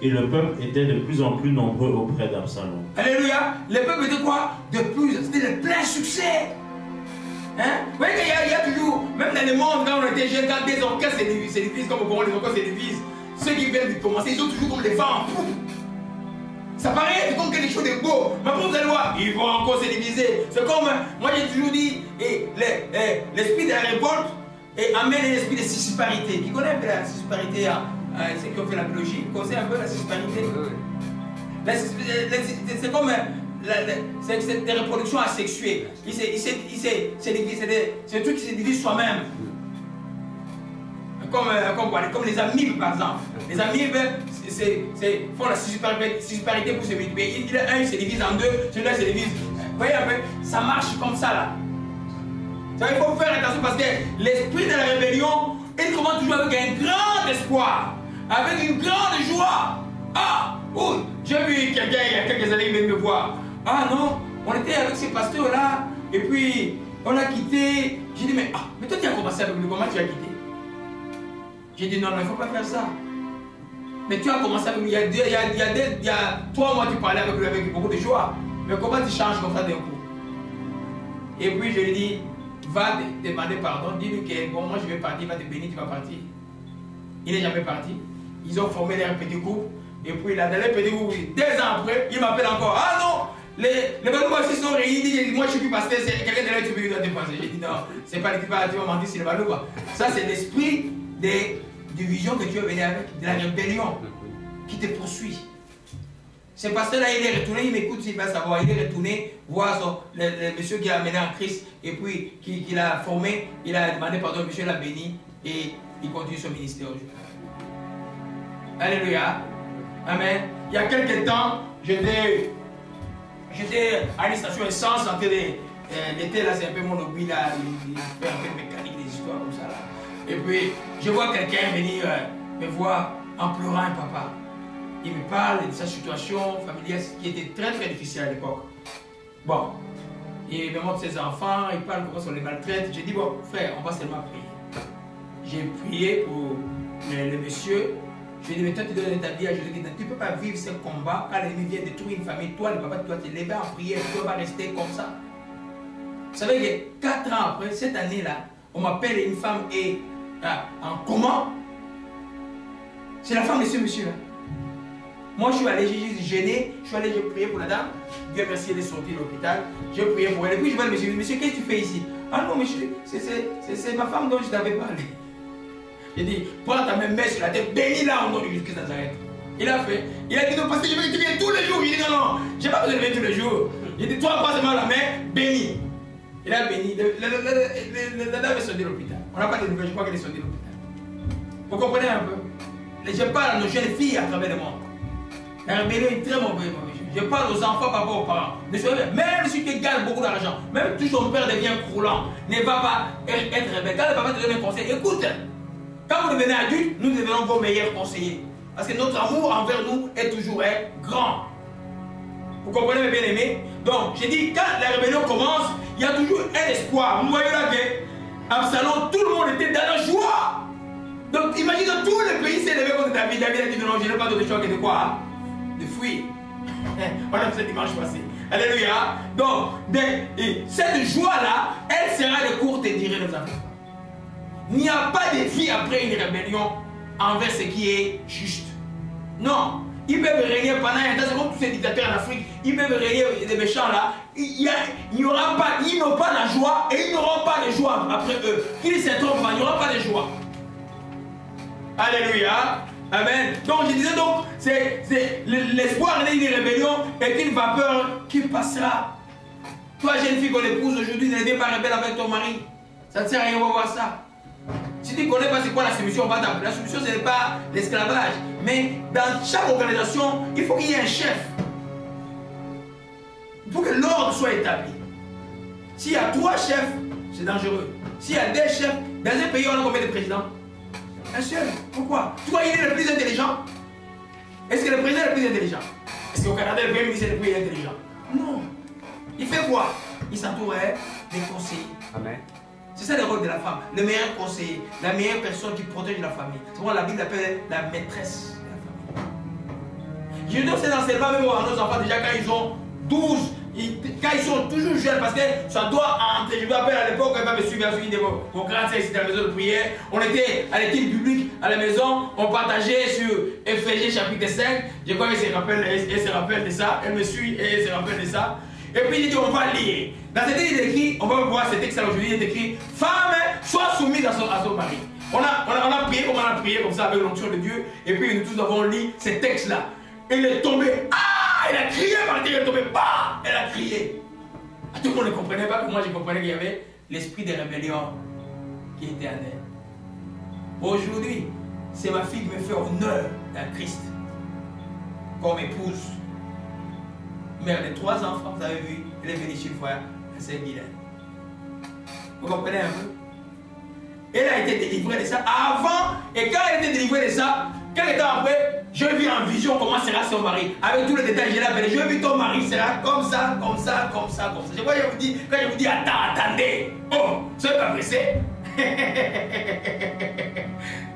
et le peuple était de plus en plus nombreux auprès d'Absalom. Alléluia. Le peuple était quoi? De plus. C'était le plein succès. Hein? Vous voyez qu'il y a toujours, même dans le monde, quand on était jeunes, quand des orchestres se divisent, comme au Congo, les orchestres se divisent, ceux qui viennent de commencer, ils sont toujours comme des vents en poupe. Ça paraît comme quelque chose de beau. Mais après, vous allez voir, ils vont encore se diviser. C'est comme, moi j'ai toujours dit, l'esprit de la révolte amène un esprit de sisparité. Qui connaît un peu la sisparité, ceux qui ont fait la biologie, vous connaissez un peu la sisparité? C'est comme c'est des reproductions asexuées. C'est un truc qui se divise soi-même. Comme les amibes, par exemple. Les amibes font la sisparité pour se multiplier. Un, il se divise en deux, celui-là se divise. Vous voyez un peu, ça marche comme ça là. Il faut faire attention parce que l'esprit de la rébellion, il commence toujours avec un grand espoir, avec une grande joie. Ah, oui, j'ai vu quelqu'un il y a quelques années, il venait me voir. Ah non, on était avec ces pasteurs-là, et puis on a quitté. J'ai dit, mais toi tu as commencé avec lui, comment tu as quitté? J'ai dit, non, il ne faut pas faire ça. Mais tu as commencé avec lui, il y a 3 mois tu parlais avec lui avec beaucoup de joie. Mais comment tu changes comme ça d'un coup? Et puis je lui dis, va te demander pardon, dis-lui que bon, moi je vais partir, il va te bénir, tu vas partir. Il n'est jamais parti. Ils ont formé leur petit groupe. Et puis là, dans leur petit groupe, 2 ans après, il m'appelle encore. Ah non, les Baloubas aussi sont réunis. Il dit, moi je suis plus pasteur, c'est quelqu'un de l'autre qui doit te passer. J'ai dit non, c'est pas l'équipe, tu vas mentir, c'est les Baloubas. Ça, c'est l'esprit des divisions que tu es venu avec, de la rébellion qui te poursuit. Ce pasteur-là, il est retourné, il m'écoute, il va savoir, il est retourné voir le monsieur qui l'a amené en Christ et puis qui l'a formé, il a demandé pardon, le monsieur l'a béni et il continue son ministère aujourd'hui. Alléluia. Amen. Il y a quelques temps, j'étais à une station essence en train l'été là, c'est un peu mon hobby là, il fait un peu de mécanique, des histoires comme ça là. Et puis, je vois quelqu'un venir me voir en pleurant un papa. Il me parle de sa situation familiale qui était très très difficile à l'époque. Bon, il me montre ses enfants, il parle comment on les maltraite. J'ai dit, bon, frère, on va seulement prier. J'ai prié pour le monsieur. Je lui ai dit, mais toi tu donnes ta vie à Jésus. Tu ne peux pas vivre ce combat quand l'ennemi vient détruire une famille. Toi, le papa, tu dois te lever en prière. Tu ne dois pas rester comme ça. Vous savez que 4 ans après, cette année-là, on m'appelle une femme et en comment? C'est la femme de ce monsieur-là. Moi, je suis allé, j'ai juste gêné, je suis allé, j'ai prié pour la dame. Dieu merci, elle est sortie de l'hôpital. J'ai prié pour elle. Et puis je vois le monsieur, monsieur, qu'est-ce que tu fais ici? Ah non, monsieur, c'est ma femme dont je t'avais parlé. J'ai dit, prends ta main sur la tête, bénis-la au nom de Jésus-Christ de Nazareth. Il a fait. Il a dit, non, parce que je veux que tu viennes tous les jours. Il dit, non, non, je n'ai pas besoin de venir tous les jours. Il dit, toi, prends seulement la main, bénis. Il a béni. La dame est sortie de l'hôpital. On n'a pas de nouvelles, je crois qu'elle est sortie de l'hôpital. Vous comprenez un peu? Je parle à nos jeunes filles à travers le monde. La rébellion est très mauvaise. Je parle aux enfants par rapport aux parents. Même si tu gagnes beaucoup d'argent, même si ton père devient croulant, ne va pas être rebelle. Quand le papa te donne un conseil, écoute, quand vous devenez adulte, nous devenons vos meilleurs conseillers. Parce que notre amour envers nous est toujours grand. Vous comprenez mes bien-aimés? Donc, j'ai dit, quand la rébellion commence, il y a toujours un espoir. Vous voyez là que Absalom, tout le monde était dans la joie. Donc, imagine que tout le pays s'est levé contre David. David a dit non, je n'ai pas d'autre choix que de quoi? De fuir. On a fait ce dimanche passé. Alléluia. Donc, cette joie-là, elle sera de courte durée, nos amis. Il n'y a pas de vie après une rébellion envers ce qui est juste. Non. Ils peuvent régner pendant un temps, c'est comme tous ces dictateurs en Afrique, ils peuvent régner les méchants là. Ils n'ont pas la joie et ils n'auront pas de joie après eux. Qu'ils se trompent, il n'y aura pas de joie. Alléluia. Amen. Donc je disais donc, c'est l'espoir d'une rébellion est une vapeur qui passera. Toi, jeune fille qu'on épouse aujourd'hui, ne deviens pas rebelle avec ton mari. Ça ne sert à rien, on va voir ça. Si tu ne connais pas c'est quoi la solution, on va t'appeler. La solution, ce n'est pas l'esclavage. Mais dans chaque organisation, il faut qu'il y ait un chef. Il faut que l'ordre soit établi. S'il y a 3 chefs, c'est dangereux. S'il y a 2 chefs, dans un pays, on a combien de présidents? Un seul. Pourquoi? Toi, il est le plus intelligent. Est-ce que le président est le plus intelligent? Est-ce qu'au Canada, le premier ministre est le plus intelligent? Non. Il fait quoi? Il s'entoure des conseillers. Amen. C'est ça le rôle de la femme. Le meilleur conseiller, la meilleure personne qui protège la famille. C'est pourquoi la Bible appelle la maîtresse de la famille. Je donne cet enseignement même à nos enfants déjà quand ils ont 12. Quand ils sont toujours jeunes, parce que ça doit entrer. Je me rappelle à l'époque, quand elle me suivre à celui de mon grand frère, c'était à la maison de prière. On était à l'étude publique à la maison, on partageait sur Éphésiens chapitre 5. Je crois qu'elle se rappelle de ça. Elle me suit et elle se rappelle de ça. Et puis il dit, on va lire. Dans ce texte, il est écrit, on va voir ce texte aujourd'hui, il est écrit, femme, sois soumise à son mari. On a prié comme on a prié comme ça avec l'onction de Dieu. Et puis nous tous avons lu ce texte-là. Il est tombé. Ah, elle a crié par terre, elle est tombée. Bah, elle a crié. Tout le monde ne comprenait pas, que moi je comprenais qu'il y avait l'esprit de rébellion qui était en elle. Aujourd'hui, c'est ma fille qui me fait honneur dans Christ comme épouse. Mère de 3 enfants, vous avez vu, elle est venue chez le frère, elle s'est bilingue. Vous comprenez un peu? Elle a été délivrée de ça avant, et quand elle a été délivrée de ça, quelques temps après, je vis en vision comment sera son mari. Avec tous les détails, je l'ai appelé. Je vis ton mari sera comme ça, comme ça, comme ça, comme ça. C'est quoi je vous dis, quand je vous dis attendez, oh, c'est pas pressé.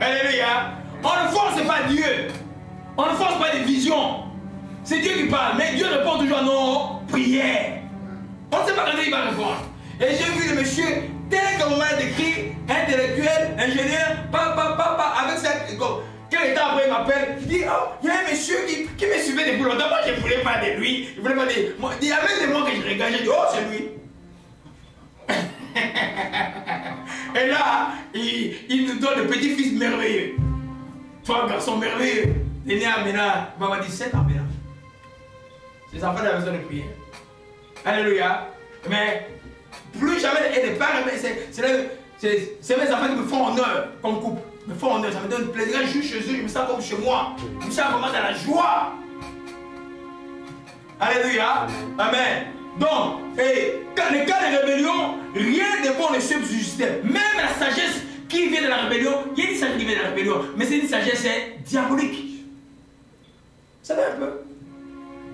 Alléluia. On ne force pas Dieu. On ne force pas des visions. C'est Dieu qui parle, mais Dieu répond toujours à nos prières. On ne sait pas quand il va répondre. Et j'ai vu le monsieur, tel qu'on m'a décrit, intellectuel, ingénieur, papa, avec cette. Quel temps après il m'appelle, il dit, oh, il y a un monsieur qui me suivait depuis longtemps. Moi, je ne voulais pas de lui. Je voulais pas de. Il y a même des mots que je regarde, j'ai dit, oh, c'est lui. Et là, il nous donne le petit-fils merveilleux. Toi, garçon merveilleux. Il est né à Ménard, il m'a dit 7 ans Ménard. Les enfants de la maison de prière. Alléluia. Mais plus jamais et de part, c'est mes enfants qui me font honneur comme couple. Me font honneur, ça me donne plaisir. Je suis chez eux, je me sens comme chez moi. Je me sens vraiment dans la joie. Alléluia. Amen. Donc, quand les cas de rébellion, rien de bon ne subsistait. Même la sagesse qui vient de la rébellion, il y a une sagesse qui vient de la rébellion, mais c'est une sagesse diabolique. Vous savez un peu?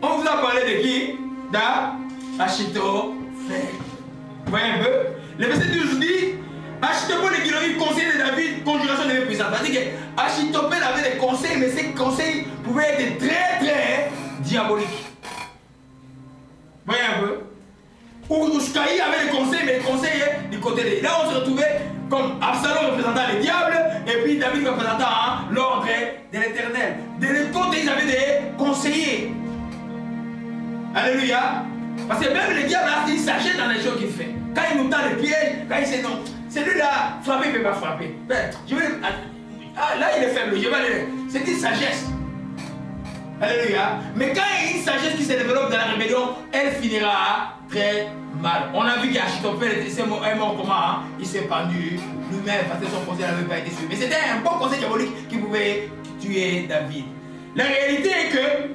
On vous a parlé de qui? d'Achitophel. Vous voyez un peu? Le verset 12 dit, Achitophel et Guilherme conseiller de David, conjuration de puissance. C'est-à-dire qu'Achitophel avait des conseils, mais ces conseils pouvaient être très très diaboliques. Vous voyez un peu? Ouskaï avait des conseils, mais les conseils du côté de... Là, on se retrouvait comme Absalom représentant les diables, et puis David représentant l'ordre de l'Éternel. De l'autre côté, ils avaient des conseillers. Alléluia. Parce que même les diables, ils s'achètent dans les choses qu'il fait. Quand il nous tend les pièges, quand il sait non, celui-là, frapper, il ne peut pas frapper. Je vais... là, il est faible, je vais aller... C'est une sagesse. Alléluia. Mais quand il y a une sagesse qui se développe dans la rébellion, elle finira très mal. On a vu qu'Achitophel est mort comment, hein? Il s'est pendu lui-même parce que son conseil n'avait pas été suivi. Mais c'était un bon conseil diabolique qui pouvait tuer David. La réalité est que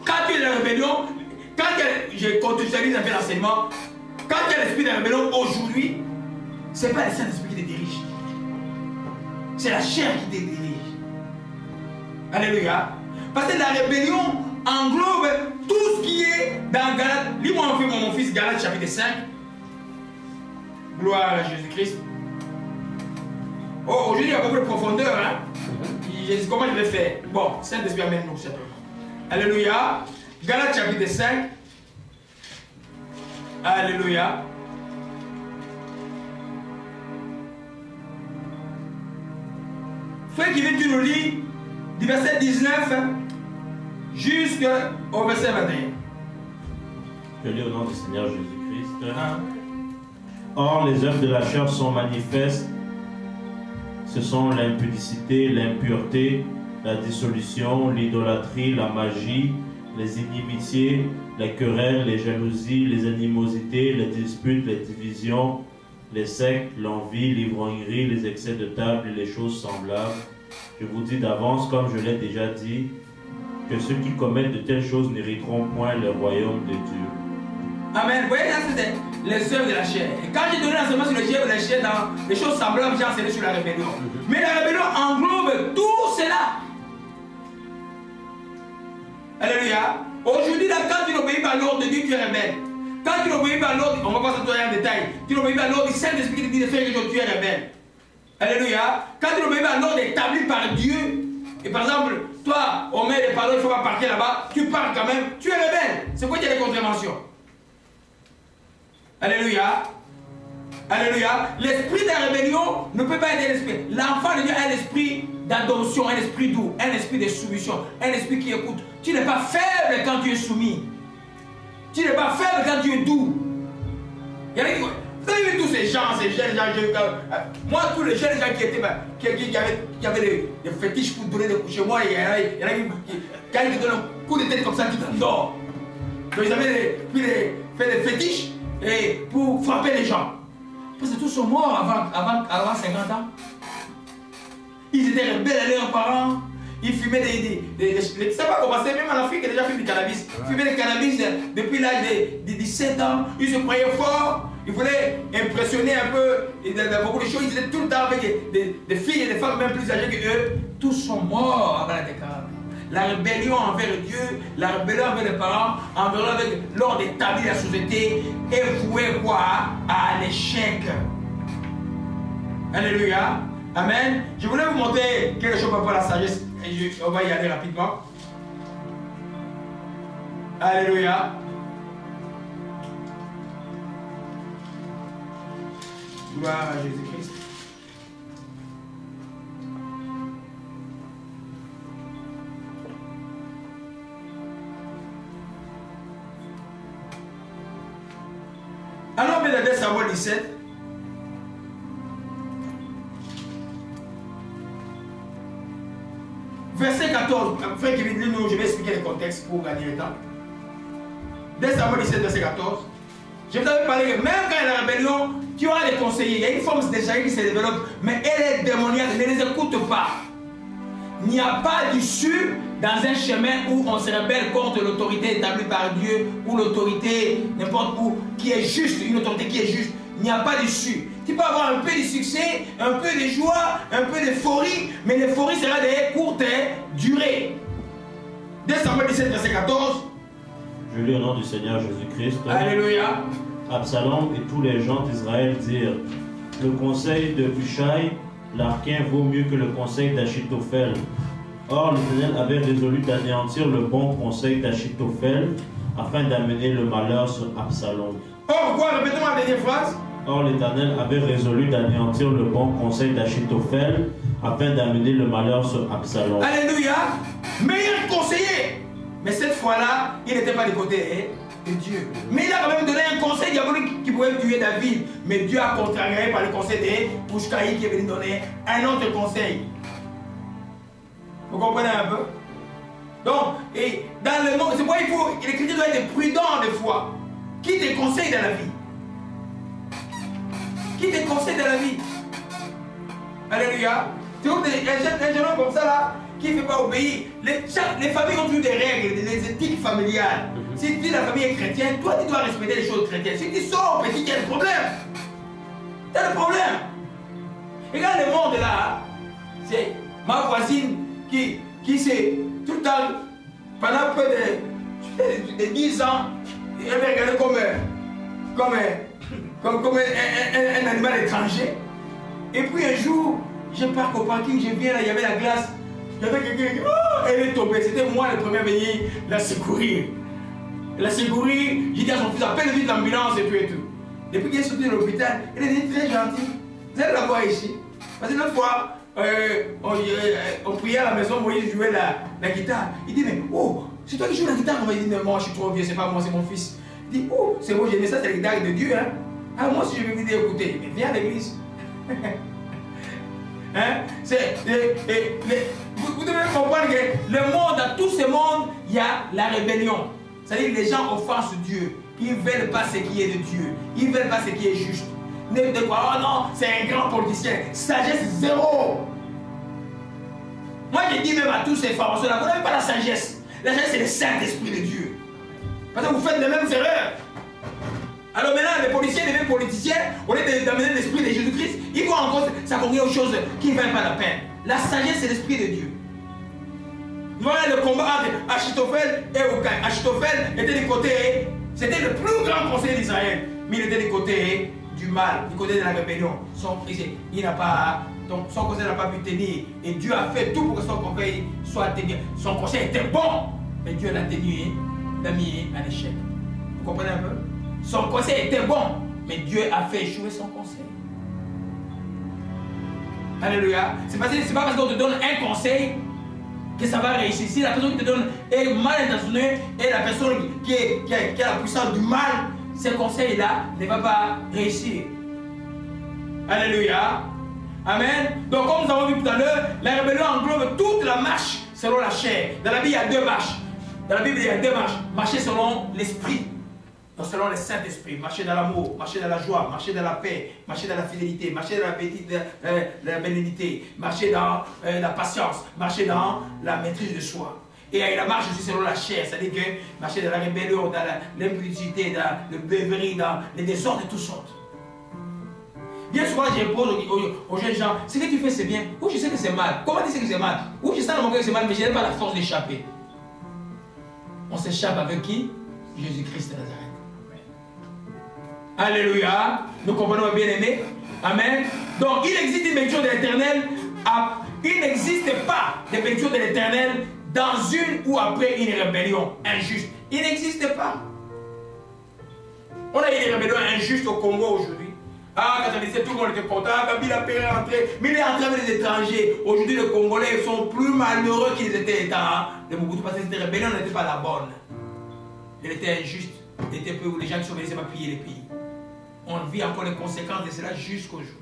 quand il y a la rébellion, je contextualise un peu l'enseignement, quand il y a l'esprit de la rébellion aujourd'hui, ce n'est pas le Saint-Esprit qui te dirige. C'est la chair qui te dirige. Alléluia. Parce que la rébellion englobe tout ce qui est dans Galates. Lis-moi mon fils, Galates chapitre 5. Gloire à Jésus-Christ. Oh, aujourd'hui, il y a beaucoup de profondeur. Hein? Comment je vais faire? Bon, Saint-Esprit amène-nous simplement. Alléluia. Galates chapitre 5. Alléluia. Frère qui vient, tu nous lis du verset 19 jusqu'au verset 21. Je lis au nom du Seigneur Jésus-Christ. Or, les œuvres de la chair sont manifestes. Ce sont l'impudicité, l'impureté, la dissolution, l'idolâtrie, la magie, les inimitiés, les querelles, les jalousies, les animosités, les disputes, les divisions, les sectes, l'envie, l'ivrognerie, les excès de table et les choses semblables. Je vous dis d'avance, comme je l'ai déjà dit, que ceux qui commettent de telles choses n'hériteront point le royaume de Dieu. Amen. Vous voyez, là, c'était les œuvres de la chair. Et quand j'ai donné l'enseignement sur les œuvres de la chair, dans les choses semblables, j'ai enseigné sur la rébellion. Mais la rébellion englobe tout cela. Alléluia. Aujourd'hui, quand tu n'obéis pas à l'ordre de Dieu, tu es rebelle. Quand tu n'obéis pas à l'ordre, on va pas s'entendre en détail. Tu n'obéis pas à l'ordre du Saint-Esprit qui te dit de faire quelque chose, tu es rebelle. Alléluia. Quand tu n'obéis pas à l'ordre établi par Dieu, et par exemple, toi, on met les paroles, il ne faut pas partir là-bas, tu parles quand même, tu es rebelle. C'est quoi qu'il y a des contraventions? Alléluia. Alléluia. L'esprit de la rébellion ne peut pas être un esprit. L'enfant de Dieu a un esprit d'adoption, un esprit doux, un esprit de soumission, un esprit qui écoute. Tu n'es pas faible quand tu es soumis. Tu n'es pas faible quand tu es doux. Il y a vous avez vu tous ces gens, moi, tous les jeunes gens qui avaient des fétiches pour donner des coups chez moi, il y en a qui, quand ils te donnent un coup de tête comme ça, tu t'endors. Donc ils avaient fait des fétiches pour frapper les gens. Parce que tous sont morts avant 50 ans. Ils étaient rebelles à leurs parents. Ils fumaient des ça va commencer, même en Afrique, il y a déjà fumé du cannabis. Ils fumaient du cannabis depuis l'âge de 17 ans. Ils se croyaient forts. Ils voulaient impressionner un peu dans beaucoup de choses. Ils étaient tout le temps avec des filles et des femmes même plus âgées que eux. Tous sont morts avant la décade. La rébellion envers Dieu, la rébellion envers les parents, avec l'ordre établi de la société, est vouée quoi? À l'échec. Alléluia. Amen. Je voulais vous montrer quelque chose par rapport à la sagesse. Et on va y aller rapidement. Alléluia. Gloire à Jésus-Christ. Alors, Bédadès, Samuel 17. Verset 14. Frère Kevin, nous, je vais expliquer le contexte pour gagner le temps. Dès Samuel 17, verset 14. Je vous avais parlé que même quand il y a la rébellion, tu auras des conseillers. Il y a une forme de jaillit qui se développe, mais elle est démoniaque. Ne les écoute pas. Il n'y a pas d'issue dans un chemin où on se rebelle contre l'autorité établie par Dieu ou l'autorité n'importe où qui est juste, une autorité qui est juste. Il n'y a pas d'issue. Tu peux avoir un peu de succès, un peu de joie, un peu d'euphorie, mais l'euphorie sera de courte durée. Dès Samuel 17, verset 14. Je lis au nom du Seigneur Jésus-Christ. Alléluia. Absalom et tous les gens d'Israël dirent: le conseil de Hushai, l'Archien, vaut mieux que le conseil d'Achitophel. Or, l'Éternel avait résolu d'anéantir le bon conseil d'Achitophel afin d'amener le malheur sur Absalom. Or, quoi? Répétez-moi la dernière phrase. Or, l'Éternel avait résolu d'anéantir le bon conseil d'Achitophel afin d'amener le malheur sur Absalom. Alléluia. Meilleur conseiller. Mais cette fois-là, il n'était pas du côté de Dieu. Mais il a quand même donné un conseil diabolique qui pouvait tuer David. Mais Dieu a contrarié par le conseil de Pouchkaï qui est venu donner un autre conseil. Vous comprenez un peu? Donc, et dans le monde, c'est pourquoi les chrétiens doivent être prudents des fois. Qui te conseille dans la vie? Qui te conseille dans la vie? Alléluia. Tu vois, un jeune homme comme ça là, qui ne fait pas obéir. Les familles ont toujours des règles, des éthiques familiales. Si la famille est chrétienne, toi tu dois respecter les choses chrétiennes. Si tu sors petit, tu as le problème. Tu as le problème. Regarde le monde là. C'est ma voisine qui s'est tout le temps, pendant peu de 10 ans, elle m'a regardé comme un animal étranger. Et puis un jour, je pars au parking, je viens là, il y avait la glace. Il y avait quelqu'un qui, oh, elle est tombée. C'était moi le premier à venir la secourir. La secourir, j'ai dit à son fils, appelle vite l'ambulance et tout et tout. Depuis qu'elle est sortie de l'hôpital, elle est très gentille. Vous allez la voir ici. Parce que l'autre fois, on priait à la maison, Moïse jouait la guitare. Il dit, mais oh, c'est toi qui joues la guitare? Il dit, mais moi je suis trop vieux, c'est pas moi, c'est mon fils. Il dit, oh, c'est moi, j'ai aimé ça, c'est la guitare de Dieu. Hein? Ah, moi si je vais venir écouter, mais viens à l'église. Hein? Vous devez comprendre que le monde, dans tout ce monde, il y a la rébellion. C'est-à-dire que les gens offensent Dieu. Ils ne veulent pas ce qui est de Dieu. Ils ne veulent pas ce qui est juste. Ne quoi, oh non, c'est un grand politicien. Sagesse zéro. Moi, je dis même à tous ces formations-là, vous n'avez pas la sagesse. La sagesse, c'est le Saint-Esprit de Dieu. Parce que vous faites les mêmes erreurs. Alors maintenant, les policiers deviennent politiciens, au lieu d'amener l'esprit de Jésus-Christ, ils vont encore s'accorder aux choses qui ne valent pas la peine. La sagesse, c'est l'esprit de Dieu. Voilà le combat entre Achitophel et Hushai. Achitophel était du côté, c'était le plus grand conseiller d'Israël, mais il était du côté du mal, du côté de la rébellion. Son conseil n'a pas pu tenir. Et Dieu a fait tout pour que son conseil soit tenu. Son conseil était bon, mais Dieu l'a tenu, l'a mis en échec. Vous comprenez un peu? Son conseil était bon, mais Dieu a fait échouer son conseil. Alléluia. C'est pas parce qu'on te donne un conseil que ça va réussir. Si la personne qui te donne est mal intentionnée et la personne qui a la puissance du mal, ce conseil-là ne va pas réussir. Alléluia. Amen. Donc comme nous avons vu tout à l'heure, la rébellion englobe toute la marche selon la chair. Dans la Bible, il y a deux marches. Dans la Bible, il y a deux marches. Marcher selon l'esprit. Donc selon le Saint-Esprit, marcher dans l'amour, marcher dans la joie, marcher dans la paix, marcher dans la fidélité, marcher dans la bénédiction, marcher dans la patience, marcher dans la maîtrise de soi. Et il y a la marche aussi selon la chair, c'est-à-dire que marcher dans la rébellion, dans l'impudicité, dans le beuverie, dans les désordres de toutes sortes. Bien souvent, je pose aux jeunes gens, ce que tu fais c'est bien, ou je sais que c'est mal, comment tu sais que c'est mal, ou je sens dans mon cœur que c'est mal, mais je n'ai pas la force d'échapper. On s'échappe avec qui? Jésus-Christ de Nazareth. Alléluia. Nous comprenons bien aimé. Amen. Donc il existe une bénédiction de l'Éternel. Il n'existe pas de bénédiction de l'Éternel dans une ou après une rébellion injuste. Il n'existe pas. On a eu des rébellions injustes au Congo aujourd'hui. Ah, quand on disait tout le monde était content, Kabila Péré rentré, mais il est entré avec les étrangers. Aujourd'hui, les Congolais sont plus malheureux qu'ils étaient étant. Les Mobutu, parce que cette rébellion n'était pas la bonne. Elle était injuste. Elle était peu où les gens qui sont venus, c'est pas piller les pays. On vit encore les conséquences de cela jusqu'aujourd'hui.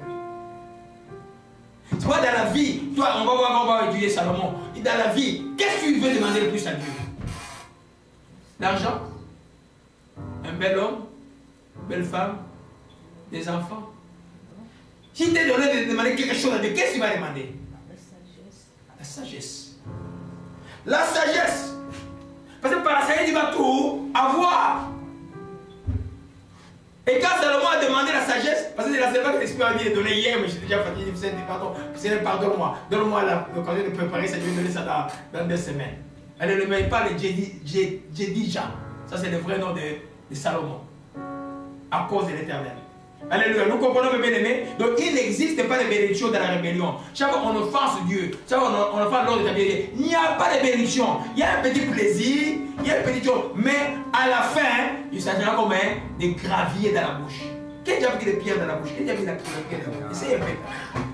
Tu vois, dans la vie, toi, on va voir, on va étudier Salomon. Dans la vie, qu'est-ce que tu veux demander le plus à Dieu? L'argent? Un bel homme? Une belle femme? Des enfants? Si tu t'es donné de demander quelque chose à Dieu, qu'est-ce que tu vas demander? La sagesse. La sagesse. Parce que par la sagesse, tu vas tout avoir. Et quand Salomon a demandé la sagesse, parce que c'est la sagesse que l'Esprit a dit donner hier, mais j'étais déjà fatigué, je me pardon, pardonne-moi, donne-moi l'occasion de préparer ça, je vais donner ça dans 2 semaines. Elle ne met pas le Jedija, ça c'est le vrai nom de Salomon, à cause de l'Éternel. Alléluia, nous comprenons bien aimé. Donc il n'existe pas de bénédiction dans la rébellion. Chaque fois qu'on offense Dieu, chaque fois qu'on offense l'ordre établi, il n'y a pas de bénédiction. Il y a un petit plaisir, il y a une petite chose, mais à la fin, il s'agira comme des graviers dans la bouche. Quel diable qui a des pierres dans la bouche? Quel diable qui a des pierres dans la bouche? Essaye un peu.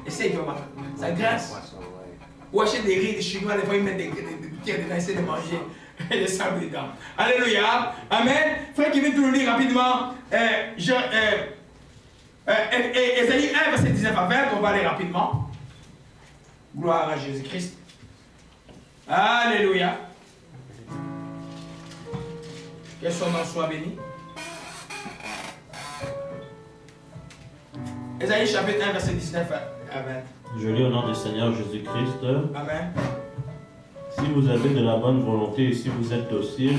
Essaye, Thomas. Ça grince. Ou achète des riz, des chinois, des fois ils mettent des pierres dedans, essayer de manger et de sable dedans. Alléluia. Amen. Frère qui vient tout nous lire rapidement. Ésaïe 1, verset 19 à 20, on va aller rapidement. Gloire à Jésus-Christ. Alléluia. Que son nom soit béni. Ésaïe chapitre 1, verset 19 à 20. Je lis au nom du Seigneur Jésus-Christ. Amen. Si vous avez de la bonne volonté et si vous êtes docile,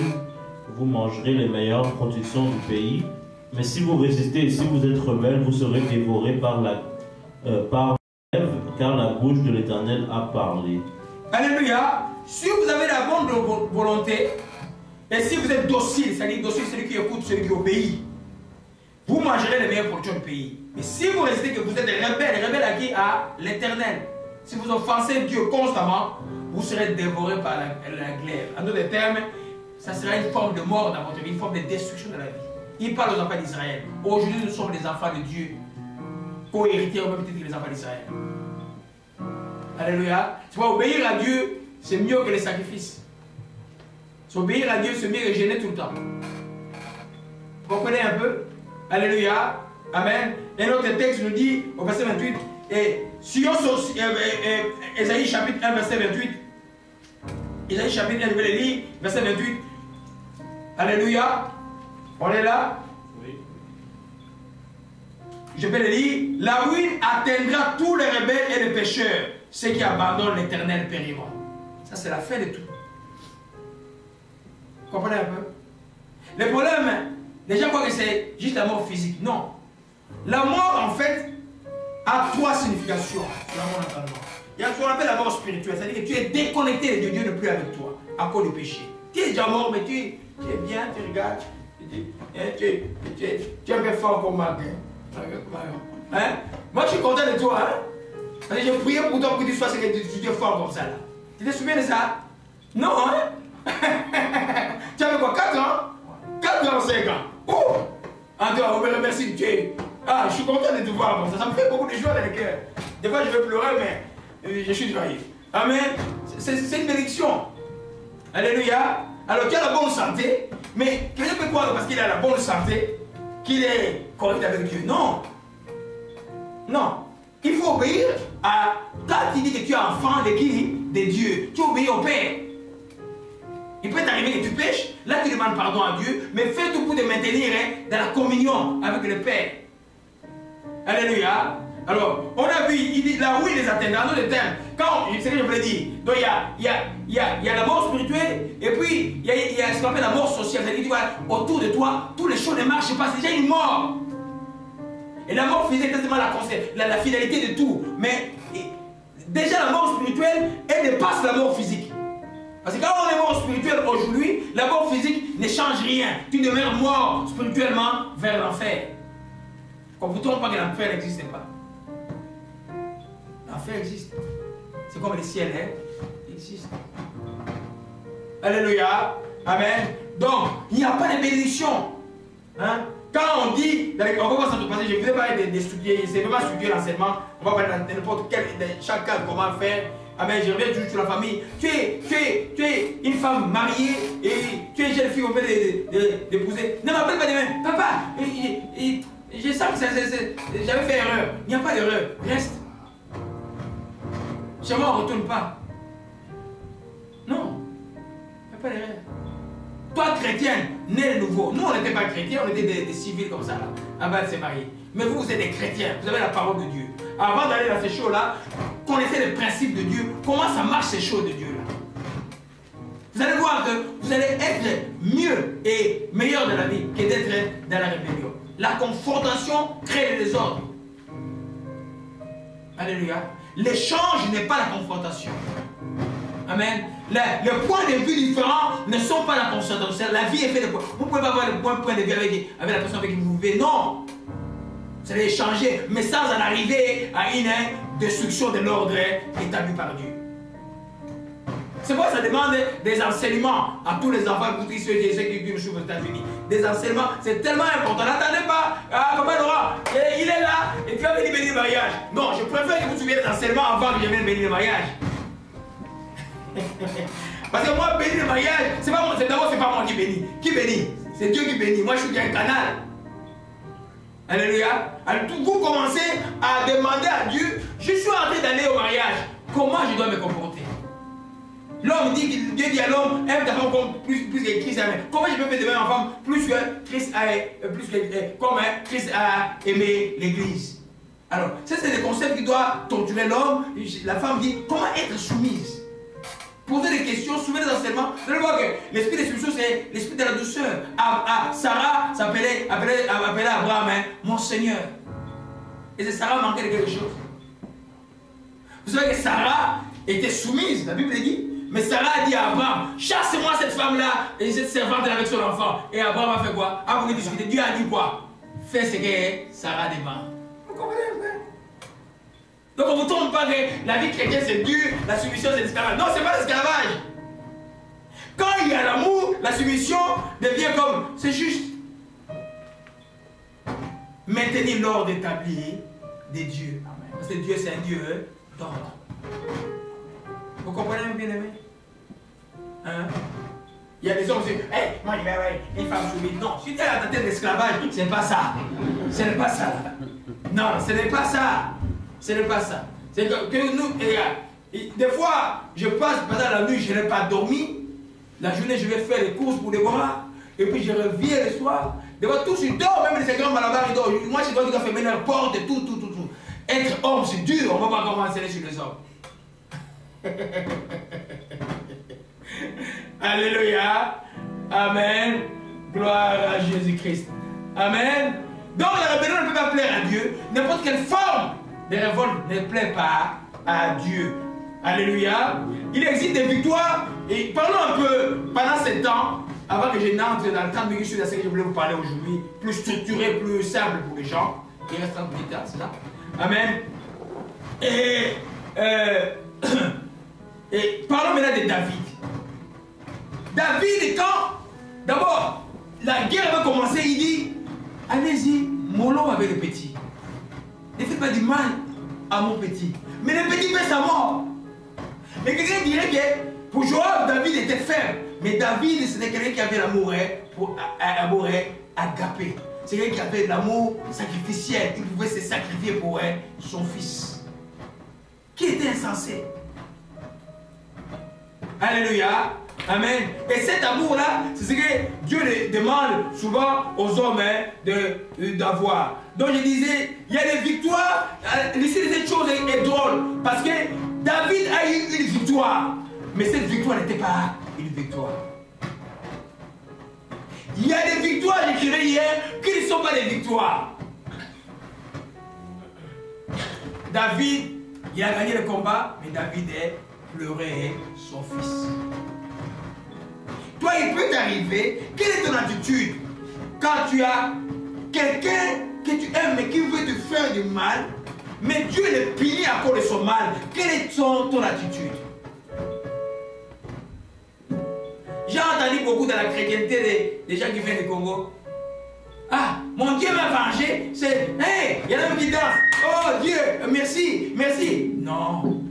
vous mangerez les meilleures productions du pays. Mais si vous résistez et si vous êtes rebelles, vous serez dévorés par l'Ève, car la bouche de l'Éternel a parlé. Alléluia. Si vous avez la bonne volonté, et si vous êtes docile, c'est-à-dire docile, celui qui écoute, celui qui obéit, vous mangerez les meilleures productions du pays. Mais si vous restez que vous êtes rebelles à qui? À l'Éternel. Si vous offensez Dieu constamment, vous serez dévorés par la glaive. En d'autres termes, ça sera une forme de mort dans votre vie, une forme de destruction de la vie. Il parle aux enfants d'Israël. Aujourd'hui, nous sommes les enfants de Dieu, co-héritiers au même titre que les enfants d'Israël. Alléluia. Tu vois, obéir à Dieu, c'est mieux que les sacrifices. Obéir à Dieu, c'est mieux que jeûner tout le temps. Vous comprenez un peu? Alléluia. Amen. Et notre texte nous dit, au verset 28, et Ésaïe chapitre 1, verset 28. Ésaïe chapitre 1, je vais le lire, verset 28. Alléluia. On est là? Oui. Je vais le lire. La ruine atteindra tous les rebelles et les pécheurs. Ceux qui abandonnent l'Éternel périront. Ça, c'est la fin de tout. Vous comprenez un peu? Le problème, les gens croient que c'est juste la mort physique. Non. La mort, en fait, a 3 significations. La mort naturellement. Il y a ce qu'on appelle la mort spirituelle. C'est-à-dire que tu es déconnecté de Dieu, Dieu n'est plus avec toi à cause du péché. Tu es déjà mort, mais tu es bien, tu regardes. Tu es un peu fort comme Marc. Hein? Moi, je suis content de toi. Hein? J'ai prié pour toi pour que tu sois fort comme ça. Là. Tu te souviens de ça? Non, hein? Tu avais quoi? 4 ans? 4 ans, 5 ans. Oh! Encore, on me remercie que tu es. Ah, je suis content de te voir comme ça. Ça me fait beaucoup de joie dans le cœur. Des fois, je vais pleurer, mais je suis joyeux. Amen. C'est une bénédiction. Alléluia. Alors, tu as la bonne santé, mais quelqu'un peut croire parce qu'il a la bonne santé qu'il est correct avec Dieu. Non. Non. Il faut obéir à. Quand tu dis que tu es enfant de qui? De Dieu. Tu obéis au Père. Il peut t'arriver que tu pêches, là tu demandes pardon à Dieu, mais fais tout pour te maintenir dans la communion avec le Père. Alléluia. Alors, on a vu, il dit là où il les atteindra, dans le terme. Quand, c'est ce que je voulais dire, donc il y a la mort spirituelle, et puis il y a ce qu'on appelle la mort sociale. C'est-à-dire, tu vois, autour de toi, toutes les choses ne marchent pas, c'est déjà une mort. Et la mort physique est tellement la finalité de tout. Mais déjà la mort spirituelle, elle dépasse la mort physique. Parce que quand on est mort spirituel aujourd'hui, la mort physique ne change rien. Tu demeures mort spirituellement vers l'enfer. Comme vous ne trompez pas que l'enfer n'existe pas. L'enfer existe. C'est comme le ciel, hein? Il existe. Alléluia. Amen. Donc, il n'y a pas de bénédiction. Hein? quand on dit, on va voir ça tout passer, je ne vais pas d'étudier, je ne vais pas étudier l'enseignement, on va parler de n'importe quel, de chaque cas, comment faire. Amen, je reviens toujours sur la famille. Tu es une femme mariée et tu es une jeune fille, on peut d'épouser. Ne m'appelle pas demain, papa, je sens que j'avais fait erreur. Il n'y a pas d'erreur, reste. Chez moi, on ne retourne pas. Non, il n'y a pas d'erreur. Toi, chrétienne, né de nouveau. Nous, on n'était pas chrétiens, on était des civils comme ça, là, avant de se marier. Mais vous, vous êtes des chrétiens, vous avez la parole de Dieu. Avant d'aller dans ces choses-là, connaissez les principes de Dieu, comment ça marche ces choses de Dieu-là. Vous allez voir que vous allez être mieux et meilleur de la vie que d'être dans la rébellion. La confrontation crée le désordre. Alléluia. L'échange n'est pas la confrontation. Amen. Les points de vue différents ne sont pas la confrontation. La vie est faite de points. Vous ne pouvez pas avoir le point de vue avec la personne avec qui vous vivez. Non. Vous allez échanger, mais sans en arriver à une destruction de l'ordre établi par Dieu. C'est pourquoi ça demande des enseignements à tous les enfants, ceux qui vivent aux États-Unis. Des enseignements, c'est tellement important. N'attendez pas, Papa Laurent, il est là, et tu vas venir bénir le mariage. Non, je préfère que vous suiviez les enseignements avant que je vienne bénir le mariage. Parce que moi, bénir le mariage, d'abord, c'est pas moi qui bénis. Qui bénit? C'est Dieu qui bénit. Moi, je suis un canal. Alléluia. Alors, vous commencez à demander à Dieu, je suis en train d'aller au mariage, comment je dois me comporter? L'homme dit, Dieu dit à l'homme, aime ta femme plus que Christ aime. Comment je peux faire de ma femme plus que Christ a aimé l'Église? Alors, ça c'est le concept qui doit torturer l'homme. La femme dit, comment être soumise? Poser des questions, soumettre des enseignements. Vous allez voir que l'esprit de soumission, c'est l'esprit de la douceur. Sarah s'appelait Abraham, mon Seigneur. Et c'est Sarah manquait de quelque chose. Vous savez que Sarah était soumise, la Bible dit. Mais Sarah a dit à Abraham, chasse-moi cette femme-là et cette servante avec son enfant. Et Abraham a fait quoi? A voulu discuter. Dieu a dit quoi? Fais ce que Sarah demande. Vous comprenez un peu? Donc on ne vous trompe pas que la vie chrétienne c'est dur, la soumission c'est l'esclavage. Non, ce n'est pas l'esclavage. Quand il y a l'amour, la soumission devient comme, c'est juste maintenir l'ordre établi de Dieu. Amen. Parce que Dieu c'est un Dieu d'ordre. Vous comprenez bien aimé? Hein? Il y a des hommes qui disent, hey, moi je vais une femme soumise. Non, si tu es à la tête d'esclavage, ce n'est pas ça. Ce n'est pas ça. Non, ce n'est pas ça. Ce n'est pas ça. C'est que nous, des fois, je passe pendant la nuit, je n'ai pas dormi. La journée, je vais faire les courses pour Déborah. Et puis je reviens le soir. Des fois, tout je dors, même les grands malabars, ils dorment. Moi, je dois fermer la porte et tout. Être homme, c'est dur. On ne va pas commencer sur les hommes. Alléluia. Amen. Gloire à Jésus-Christ. Amen. Donc la rébellion ne peut pas plaire à Dieu. N'importe quelle forme de révolte ne plaît pas à Dieu. Alléluia. Il existe des victoires. Et parlons un peu pendant ce temps, avant que je n'entre dans le temps de minutes sur ce que je voulais vous parler aujourd'hui, plus structuré, plus simple pour les gens. Il reste 30 minutes, c'est ça? Amen. Et parlons maintenant de David. David, quand d'abord la guerre avait commencé, il dit, allez-y, molons avec le petit. Ne faites pas du mal à mon petit. Mais le petit fait sa mort. Et quelqu'un dirait que pour Joab, David était faible. Mais David, c'était quelqu'un qui avait l'amour agapé. C'est quelqu'un qui avait l'amour sacrificiel. Il pouvait se sacrifier pour son fils. Qui était insensé. Alléluia. Amen. Et cet amour-là, c'est ce que Dieu demande souvent aux hommes d'avoir. Donc je disais, il y a des victoires. L'issue de cette chose est drôle. Parce que David a eu une victoire. Mais cette victoire n'était pas une victoire. Il y a des victoires, j'ai écrit hier, qui ne sont pas des victoires. David, il a gagné le combat, mais David a pleuré son fils. Toi, il peut t'arriver, quelle est ton attitude quand tu as quelqu'un que tu aimes mais qui veut te faire du mal, mais Dieu le punit à cause de son mal. Quelle est ton attitude? J'ai entendu beaucoup dans la chrétienté des gens qui viennent du Congo. Ah, Mon Dieu m'a vengé. C'est, hey, il y en a un qui danse. Oh Dieu, merci, merci. Non.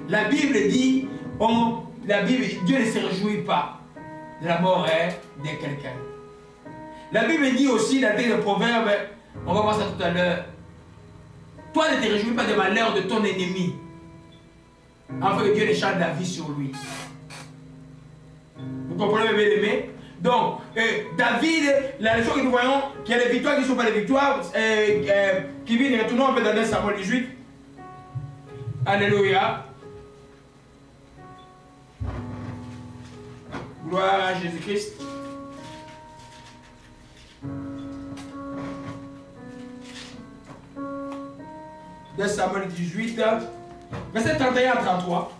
La Bible dit, Dieu ne se réjouit pas de la mort de quelqu'un. La Bible dit aussi, dans le Proverbe, on va voir ça tout à l'heure. Toi ne te réjouis pas des malheurs de ton ennemi, afin que Dieu ne chante la vie sur lui. Vous comprenez, mes bien-aimés? Donc, David, la leçon que nous voyons, qu'il y a des victoires qui ne sont pas des victoires, qui viennent, retournons un peu dans 1 Samuel 18. Alléluia. Gloire à Jésus-Christ. De Samuel 18, verset 31 à 33.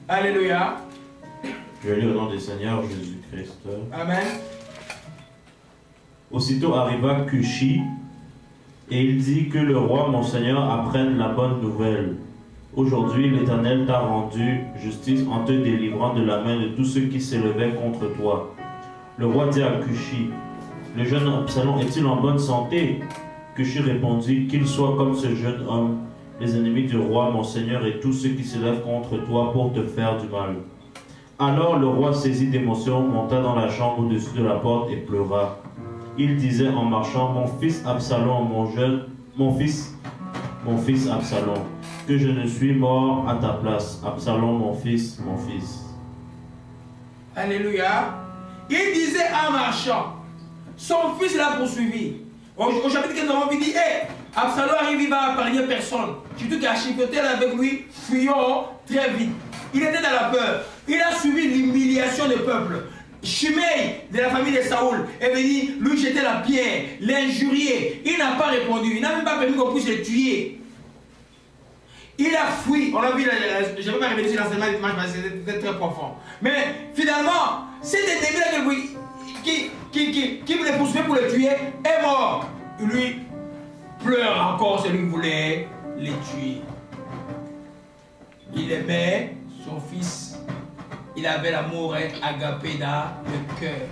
Alléluia. Je vais lire au nom du Seigneur Jésus-Christ. Amen. Aussitôt arriva Cushi, et il dit que le roi, mon Seigneur, apprenne la bonne nouvelle. Aujourd'hui, l'Éternel t'a rendu justice en te délivrant de la main de tous ceux qui s'élevaient contre toi. Le roi dit à Cushi, le jeune Absalom est-il en bonne santé? Cushi répondit, qu'il soit comme ce jeune homme, les ennemis du roi, mon Seigneur, et tous ceux qui s'élèvent contre toi pour te faire du mal. Alors le roi, saisi d'émotion, monta dans la chambre au-dessus de la porte et pleura. Il disait en marchant, mon fils Absalom, mon fils Absalom, que je ne suis mort à ta place. Absalom, mon fils, mon fils. Alléluia. Il disait en marchant, son fils l'a poursuivi. Au chapitre 15, on dit, hey, Absalom arrive, il va épargner personne. Surtout qu'Achitophel avec lui, fuyant très vite. Il était dans la peur. Il a suivi l'humiliation du peuple. Shimei, de la famille de Saoul, est venu lui jeter la pierre, l'injurier. Il n'a pas répondu. Il n'a même pas permis qu'on puisse le tuer. Il a fui. On a vu, je ne vais pas revenir sur l'enseignement du dimanche parce que c'était très profond. Mais finalement, cet ennemi-là qui voulait poursuivre pour le tuer est mort. Lui pleure encore celui qui voulait les tuer. Il aimait son fils. Il avait l'amour agapé dans le cœur.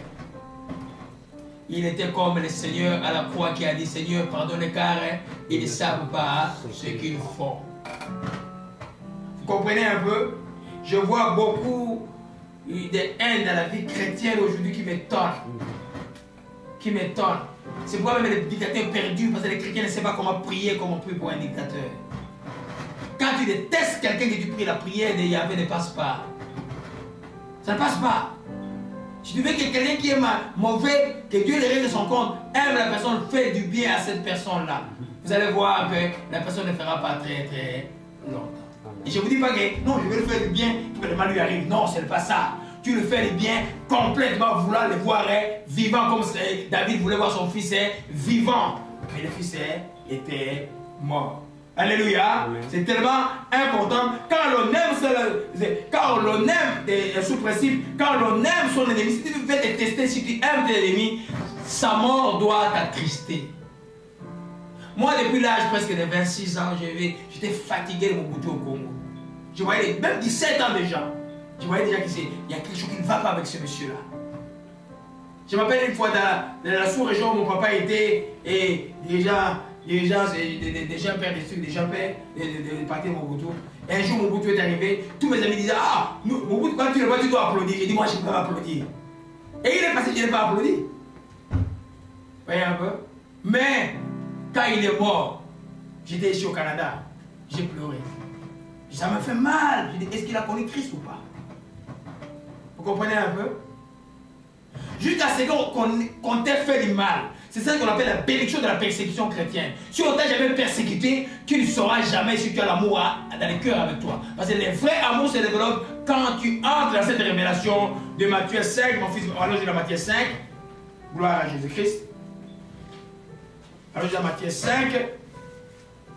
Il était comme le Seigneur à la croix qui a dit, Seigneur, pardonne car ils ne savent pas ce qu'ils font. Vous comprenez un peu? Je vois beaucoup de haine dans la vie chrétienne aujourd'hui qui m'étonne. Qui m'étonne. C'est pourquoi même les dictateurs perdus, parce que les chrétiens ne savent pas comment prier comme on prie pour un dictateur. Quand tu détestes quelqu'un que tu pries, la prière de Yahvé ne passe pas. Ça ne passe pas. Si tu veux que quelqu'un qui est mauvais, que Dieu le règle de son compte, aime la personne, fait du bien à cette personne-là. Vous allez voir que la personne ne fera pas très très longtemps. Et je ne vous dis pas que non, je vais le faire du bien pour que le mal lui arrive. Non, ce n'est pas ça. Tu le fais du bien complètement, vouloir le voir vivant comme David voulait voir son fils vivant. Mais le fils était mort. Alléluia. C'est tellement important. Quand l'on aime, sous principe, quand l'on aime son ennemi, si tu veux détester, si tu aimes tes ennemis, sa mort doit t'attrister. Moi, depuis l'âge presque de 26 ans, j'étais fatigué de mon Mobutu au Congo. Je voyais, même 17 ans déjà, je voyais déjà qu'il y a quelque chose qui ne va pas avec ce monsieur-là. Je m'appelle une fois dans la sous-région où mon papa était, et des gens perdent des trucs, des gens perdent de partir Mobutu. Et un jour, Mobutu est arrivé, tous mes amis disaient, ah, Mobutu, quand tu le vois, tu dois applaudir. J'ai dit, moi, je ne peux pas applaudir. Et il est passé, je n'ai pas applaudi. Vous voyez un peu? Mais, quand il est mort, j'étais ici au Canada, j'ai pleuré. Ça me fait mal. J'ai dit, est-ce qu'il a connu Christ ou pas? Vous comprenez un peu? Jusqu'à ce qu'on t'ait fait du mal. C'est ça qu'on appelle la bénédiction de la persécution chrétienne. Si on t'a jamais persécuté, tu ne sauras jamais si tu as l'amour dans le cœur avec toi. Parce que le vrai amour se développe quand tu entres dans cette révélation de Matthieu 5. Mon fils, allons dans Matthieu 5. Gloire à Jésus-Christ. Allons dans Matthieu 5,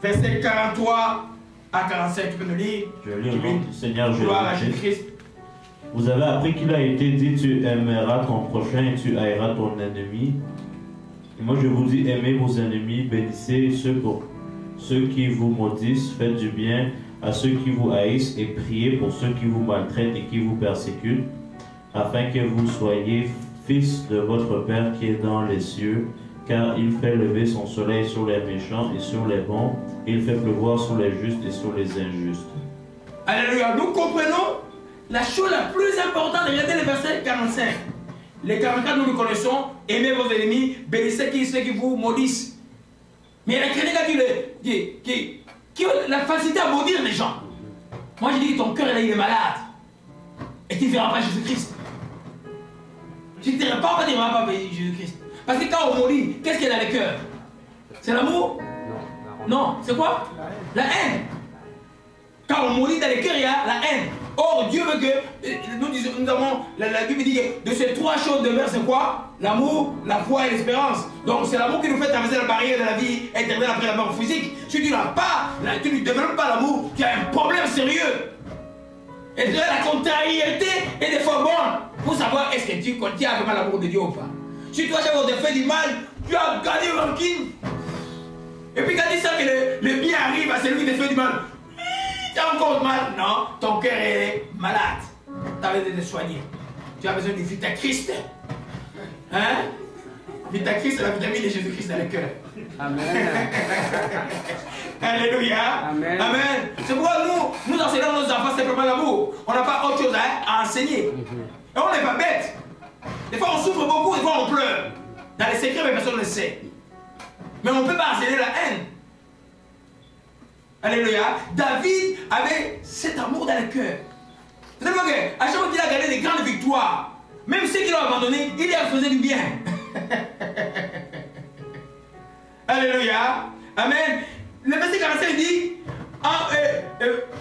verset 43 à 45. Tu peux nous lire? Je lis au nom du Seigneur Gloire à Jésus-Christ. Jésus-Christ. Vous avez appris qu'il a été dit, tu aimeras ton prochain et tu haïras ton ennemi. Et moi je vous dis, aimez vos ennemis, bénissez ceux qui vous maudissent, faites du bien à ceux qui vous haïssent et priez pour ceux qui vous maltraitent et qui vous persécutent, afin que vous soyez fils de votre Père qui est dans les cieux, car il fait lever son soleil sur les méchants et sur les bons, il fait pleuvoir sur les justes et sur les injustes. Alléluia. Nous comprenons la chose la plus importante. Regardez le verset 45. Les 44, nous le connaissons. Aimez vos ennemis, bénissez ceux qui vous maudissent. Mais il y a des chrétiens qui ont la facilité à maudire les gens. Moi, je dis que ton cœur, il est malade. Et tu ne verras pas Jésus-Christ. Tu ne te répands pas, tu ne verras pas Jésus-Christ. Parce que quand on maudit, qu'est-ce qu'il y a dans le cœur? C'est l'amour? Non, c'est quoi? La haine. Quand on maudit dans le cœur, il y a la haine. Or, Dieu veut que, nous avons, la Bible dit que de ces trois choses demeurent, c'est quoi? L'amour, la foi et l'espérance. Donc c'est l'amour qui nous fait traverser la barrière de la vie éternelle après la mort physique. Si tu n'as pas, tu ne développes pas l'amour, tu as un problème sérieux. Et tu as la contrariété et des fois bonnes pour savoir est-ce que tu as vraiment l'amour de Dieu ou pas. Si toi, tu as fait du mal, tu as gagné rancune. Et puis quand tu sens que le bien arrive à celui qui te fait du mal, tu as encore mal. Non, ton cœur est malade. Tu as besoin de te soigner. Tu as besoin de Vita-Christ. Hein? Vita-Christ, c'est la vitamine de Jésus-Christ dans le cœur. Amen. Alléluia. Amen. Amen. C'est pourquoi nous enseignons nos enfants simplement l'amour. On n'a pas autre chose à enseigner. Et on n'est pas bête. Des fois, on souffre beaucoup, des fois, on pleure. Dans les secrets, mais personne ne le sait. Mais on ne peut pas enseigner la haine. Alléluia. David avait cet amour dans le cœur. C'est-à-dire qu'à chaque fois qu'il a gagné des grandes victoires, même ceux qui l'ont abandonné, il leur faisait du bien. Alléluia. Amen. Le verset 45 dit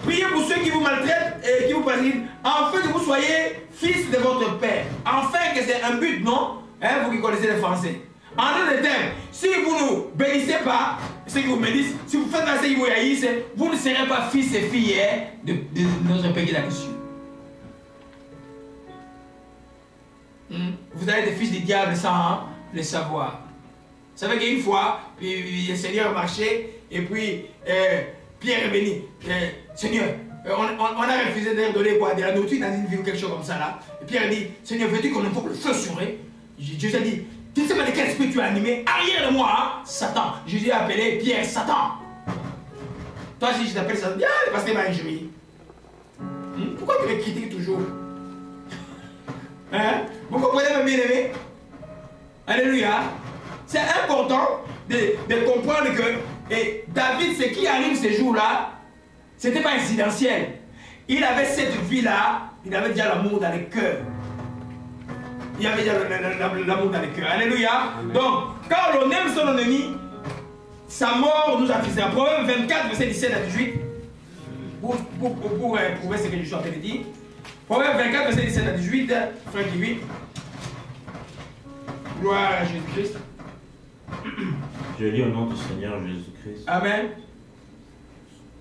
priez pour ceux qui vous maltraitent et qui vous persécutent, afin que vous soyez fils de votre Père. Enfin, que c'est un but, non? Hein, vous qui connaissez le français. En d'autres termes, si vous ne bénissez pas ceux qui vous bénissent, si vous faites pas ceux qui vous haïssent, vous ne serez pas fils et filles de notre Père qui est dans les cieux. Vous allez être des fils du diable sans le savoir. Vous savez qu'une fois, le Seigneur marchait et puis Pierre est venu. Seigneur, on a refusé de donner quoi, de la nourriture dans une ville ou quelque chose comme ça là. Et Pierre dit, Seigneur, veux-tu qu'on invoque le feu sur eux? Jésus a dit, tu ne sais pas de quel esprit tu es animé. Arrière de moi, hein, Satan. Jésus a appelé Pierre Satan. Toi, si je t'appelle Satan, le pasteur m'a injurié. Pourquoi tu me critiques toujours? Hein? Vous comprenez, mes bien-aimés? Alléluia. C'est important de comprendre que David, ce qui arrive ces jours-là, ce n'était pas incidentiel. Il avait cette vie-là, il avait déjà l'amour dans le cœur. Il avait déjà l'amour dans le cœur. Alléluia. Amen. Donc, quand on aime son ennemi, sa mort nous a fait un Proverbe 24, verset 17 à 18. Pour prouver ce que je suis en train de dire. Proverbe 24, verset 17 à 18, frère qui vit. Gloire à Jésus-Christ. Je lis au nom du Seigneur Jésus-Christ. Amen.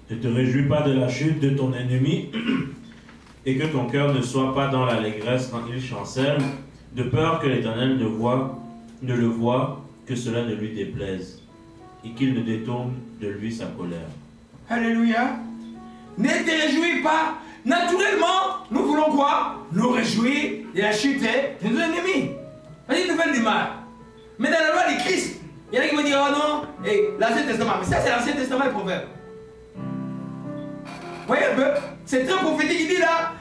Ne te réjouis pas de la chute de ton ennemi, et que ton cœur ne soit pas dans l'allégresse quand il chancelle, de peur que l'Éternel ne le voie, que cela ne lui déplaise, et qu'il ne détourne de lui sa colère. Alléluia. Ne te réjouis pas. Naturellement, nous voulons quoi? Nous réjouir de la chute de nos ennemis. C'est une nouvelle du mal. Mais dans la loi de Christ, il y en a qui vont dire, oh non, l'Ancien Testament. Mais ça, c'est l'Ancien Testament, le proverbe. Vous voyez un peu? C'est très prophétique. Il dit là,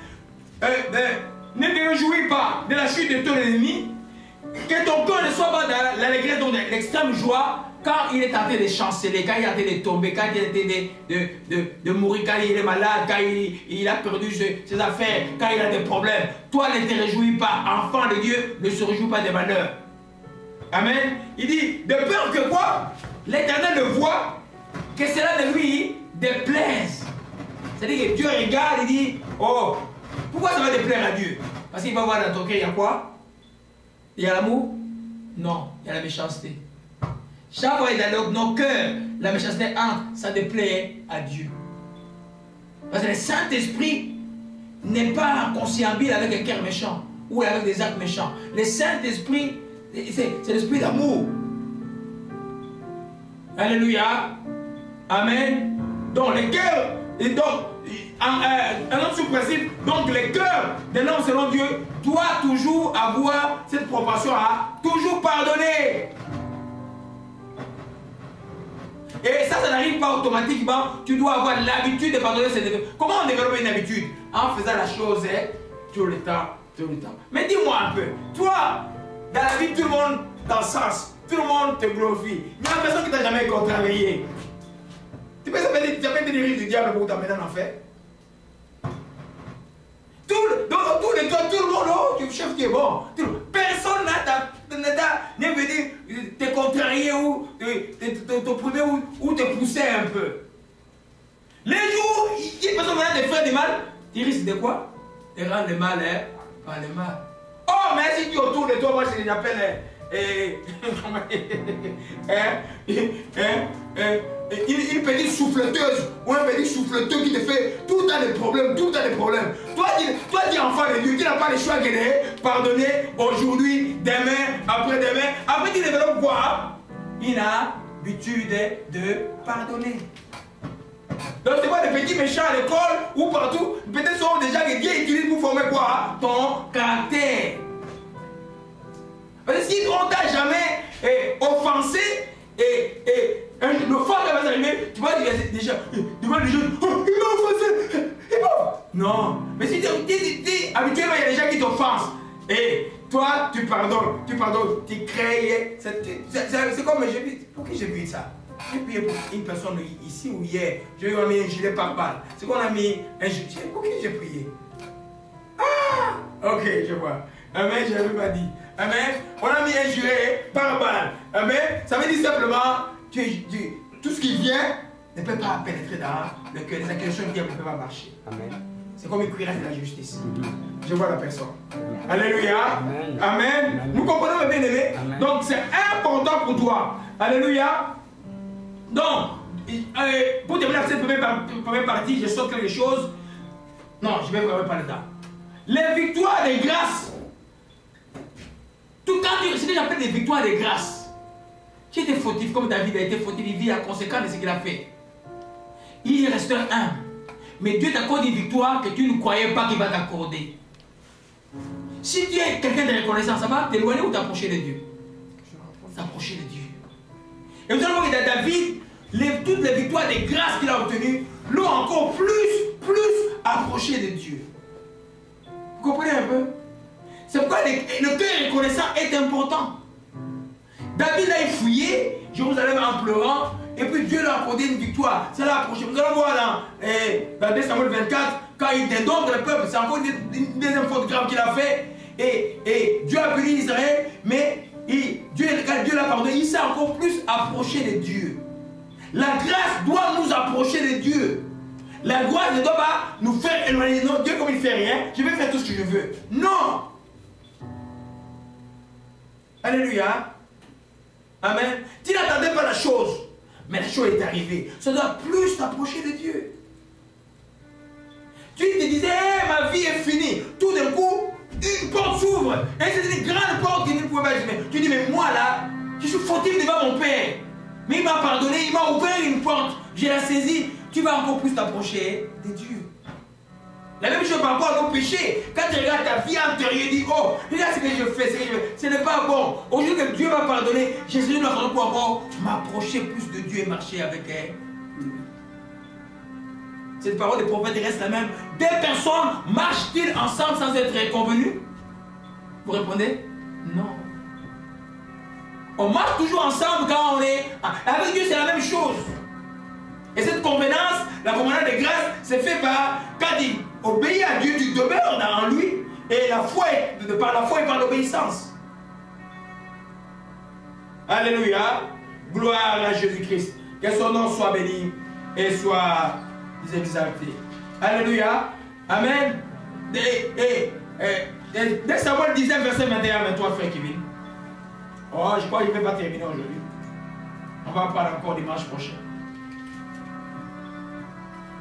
ne te réjouis pas de la chute de ton ennemi, que ton cœur ne soit pas dans l'allégresse, donc l'extrême joie, quand il est en train de chanceler, quand il est en train de tomber, quand il est en train de mourir, quand il est malade, quand il a perdu ses affaires, quand il a des problèmes. Toi, ne te réjouis pas. Enfant de Dieu, ne se réjouis pas des malheurs. Amen. Il dit, de peur que quoi? L'Éternel le voit, que cela ne lui déplaise. C'est-à-dire que Dieu regarde et dit, oh, pourquoi ça va déplaire à Dieu? Parce qu'il va voir dans ton cœur, il y a quoi? Il y a l'amour? Non, il y a la méchanceté. Chaque fois dans nos cœurs, la méchanceté entre, ça déplaît à Dieu. Parce que le Saint-Esprit n'est pas conciliable avec un cœur méchant ou avec des actes méchants. Le Saint-Esprit, c'est l'esprit d'amour. Alléluia. Amen. Donc le cœur, et donc, un homme sous principe, donc le cœur d'un homme selon Dieu doit toujours avoir cette proportion à toujours pardonner. Et ça n'arrive pas automatiquement. Tu dois avoir l'habitude de pardonner. Comment on développe une habitude? En faisant la chose tout le temps, tout le temps. Mais dis-moi un peu, toi, dans la vie, tout le monde t'encense, tout le monde te glorifie. Il n'y a personne qui t'a jamais contrarié. Tu peux te diriger du diable pour t'amener en enfer? Tout le monde, oh, tu es le chef qui est bon. Personne n'est venu te contrarier ou t'opprimer ou te pousser un peu. Les jours où il y a personne qui te fait du mal, tu risques de quoi? De rendre le mal par le mal. Oh, mais si tu es autour de toi, moi je l'appelle une petite souffleteuse ou un petit souffleteur qui te fait tout le temps des problèmes, tout le temps des problèmes. Toi, tu es enfant de Dieu, tu n'as pas le choix que de pardonner aujourd'hui, demain, après-demain. Après, tu développes quoi? Une habitude de pardonner. Donc, c'est pas des petits méchants à l'école ou partout. Peut-être ce sont des gens que Dieu utilise pour former quoi? Ton caractère. Parce que si on t'a jamais offensé le fort qui va s'arriver, tu vas dire déjà, devant les jeunes, oh, il m'a offensé, non, mais si habituellement il y a des gens qui t'offensent et toi tu pardonnes, tu crées, c'est comme j'ai vu, pour qui j'ai vu ça? J'ai prié pour une personne ici ou hier, j'ai mis un gilet par balle, c'est qu'on a mis un gilet, pour qui j'ai prié? Ah, ok, je vois. Amen, je n'avais pas dit. Amen. On a mis un gilet par balle. Amen. Ça veut dire simplement que tout ce qui vient ne peut pas pénétrer dans le cœur. Les accusations qui ne peuvent pas marcher. Amen. C'est comme une cuirasse de la justice. Je vois la personne. Alléluia. Amen. Amen. Nous comprenons, bien aimé. Donc c'est important pour toi. Alléluia. Donc, pour terminer cette première partie, je saute quelque chose. Non, je vais vraiment pas dedans. Les victoires de grâce. Tout quand ce que j'appelle des victoires de grâce. Qui était fautif comme David a été fautif, il vit la conséquence de ce qu'il a fait. Il reste humble. Mais Dieu t'accorde une victoire que tu ne croyais pas qu'il va t'accorder. Si tu es quelqu'un de reconnaissant, ça va t'éloigner ou t'approcher de Dieu? T'approcher de Dieu. Et vous allez voir que dans David, toutes les victoires de grâce qu'il a obtenues l'ont encore plus approché de Dieu. Vous comprenez un peu? C'est pourquoi le cœur reconnaissant est important. David a fouillé Jérusalem en pleurant, et puis Dieu lui a accordé une victoire. Ça l'a approché. Vous allez voir dans 2 Samuel 24, quand il dédombre le peuple, c'est encore une deuxième faute grave qu'il a fait. Et Dieu a puni Israël, mais quand Dieu l'a pardonné, il s'est encore plus approché de Dieu. La grâce doit nous approcher de Dieu. La grâce ne doit pas nous faire éloigner. Non, Dieu comme il ne fait rien, je vais faire tout ce que je veux. Non. Alléluia. Amen. Tu n'attendais pas la chose, mais la chose est arrivée. Ça doit plus t'approcher de Dieu. Tu te disais, hey, ma vie est finie. Tout d'un coup, une porte s'ouvre. Et c'est une grande porte qui ne pouvait pas être. Tu dis, mais moi là, je suis fautif devant mon Père. Mais il m'a pardonné, il m'a ouvert une porte. Je l'ai saisie. Tu vas encore plus t'approcher de Dieu. La même chose par rapport à nos péchés. Quand tu regardes ta vie antérieure, tu dis, oh, regarde ce que je fais, ce n'est pas bon. Aujourd'hui que Dieu m'a pardonné, Jésus doit encore m'approcher plus de Dieu et marcher avec elle. Cette parole des prophètes reste la même. Des personnes marchent-ils ensemble sans être convenues? Vous répondez? Non. On marche toujours ensemble quand on est... Avec Dieu, c'est la même chose. Et cette convenance, la convenance de grâce, c'est fait par... Quand il obéit à Dieu, tu demeures en lui. Et la foi, par la foi et par l'obéissance. Alléluia. Gloire à Jésus-Christ. Que son nom soit béni et soit exalté. Alléluia. Amen. Dès Samuel 19, verset 21-23, frère Kevin. Oh, je crois qu'il ne peut pas terminer aujourd'hui. On va parler encore dimanche prochain.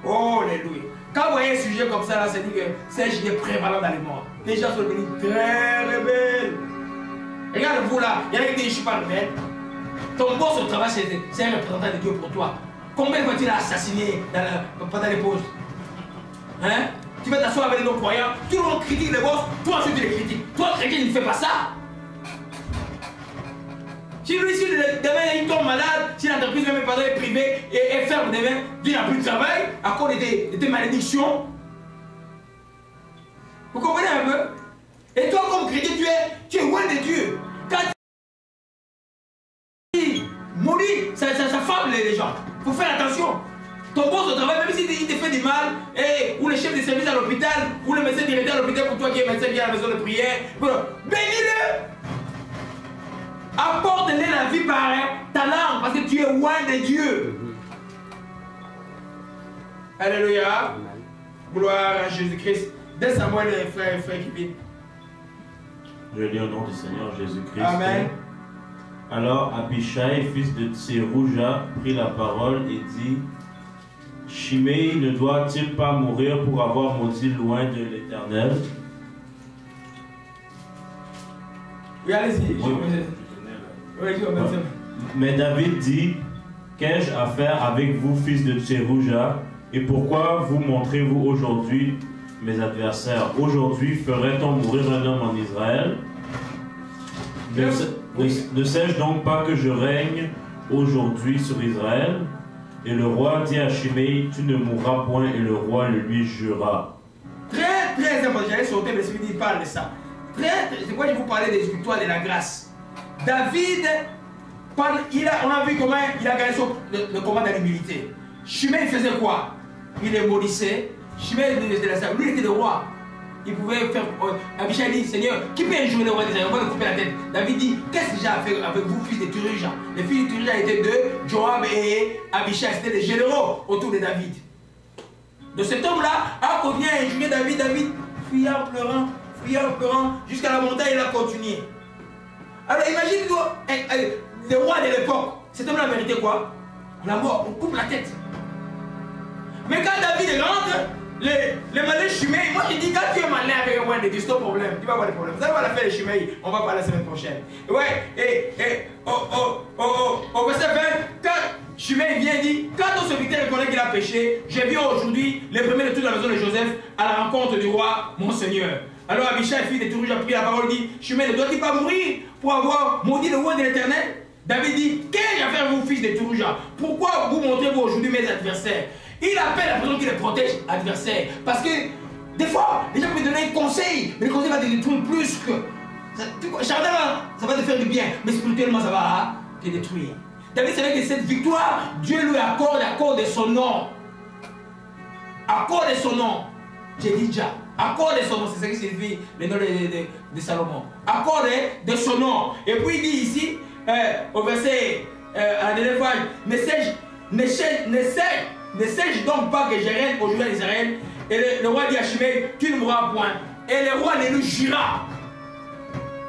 Oh, alléluia. Quand vous voyez un sujet comme ça, là, c'est dit que c'est un sujet prévalent dans le monde. Les gens sont devenus très rebelles. Regarde-vous là, il y en a qui disent je ne suis pas rebelle. Ton boss au travail, c'est un représentant de Dieu pour toi. Combien de fois tu l'as assassiné pendant les pauses? Hein? Tu vas t'asseoir avec les non-croyants, tout le monde critique les boss, toi ensuite tu les critiques. Toi, chrétien, ne fais pas ça. Si lui, si demain il tombe malade, si l'entreprise même est privée et ferme demain, il n'a plus de travail à cause de tes malédictions. Vous comprenez un peu? Et toi, comme chrétien, tu es loin de Dieu. Quand tu mourir, ça fable les gens. Il faut faire attention. Ton boss au travail, même s'il te fait du mal, ou le chef de service à l'hôpital, ou le médecin directeur à l'hôpital pour toi qui es médecin qui est à la maison de prière, bénis-le. Apporte-le la vie par ta langue, parce que tu es loin de Dieu. Alléluia. Gloire à Jésus-Christ. Laisse-moi les frères qui viennent. Je lis au nom du Seigneur Jésus-Christ. Amen. Alors Abishai, fils de Tserouja, prit la parole et dit: Shimei ne doit-il pas mourir pour avoir maudit loin de l'Éternel? Oui, allez-y. Mais David dit: Qu'ai-je à faire avec vous, fils de Tserouja, et pourquoi vous montrez-vous aujourd'hui mes adversaires? Aujourd'hui ferait-on mourir un homme en Israël? Ne sais-je donc pas que je règne aujourd'hui sur Israël? Et le roi dit à Shimei: Tu ne mourras point, et le roi le lui jura. Très important, j'allais sauter, mais celui qui parle de ça. C'est pourquoi je vous parlais des victoires de la grâce. David, on a vu comment il a gagné le combat de l'humilité. Shimei faisait quoi? Il les maudissait. Shimei lui il était le roi. Il pouvait faire. Abishai dit: Seigneur, qui peut injurer le roi d'Israël? On va lui couper la tête. David dit: Qu'est-ce que j'ai à faire avec vous, fils de Tserouja? Les fils de Tserouja étaient deux, Joab et Abishai. C'était des généraux autour de David. De cet homme-là a continué à injurer David. David fuyant, pleurant, jusqu'à la montagne, il a continué. Alors imagine-toi, le roi de l'époque, cet homme-là méritait quoi? La mort, on coupe la tête. Mais quand David rentre, les malins Shimei, moi je dis, quand tu es malin avec un roi de Dieu, c'est ton problème, tu vas avoir des problèmes. Ça va la faire les Shimei, on va parler la semaine prochaine. Ouais, au verset 20, quand Shimei vient dit: Quand ton serviteur reconnaît qu'il a péché, j'ai vu aujourd'hui les premiers de toute la maison de Joseph à la rencontre du roi, mon Seigneur. Alors Abishai, fils de Tserouja, a pris la parole, dit: Shimei ne doit-il pas mourir pour avoir maudit le roi de l'Éternel? David dit: Qu'ai-je à faire, vous, fils de Tserouja? Pourquoi vous montrez-vous aujourd'hui mes adversaires? Il appelle la personne qui les protège adversaires. Parce que des fois, les gens peuvent donner un conseil, mais le conseil va te détruire plus que. Charnellement, ça va te faire du bien, mais spirituellement, ça va te détruire. David savait que cette victoire, Dieu lui accorde à cause de son nom. À cause de son nom. J'ai dit déjà. À cause de son nom, c'est ça qui signifie le nom de Salomon. À cause de son nom. Et puis il dit ici, au verset, à la dernière fois, ne sais-je donc pas que je règne aujourd'hui en Israël? Et le roi dit à Shimei: Tu ne mourras point. Et le roi le lui jura.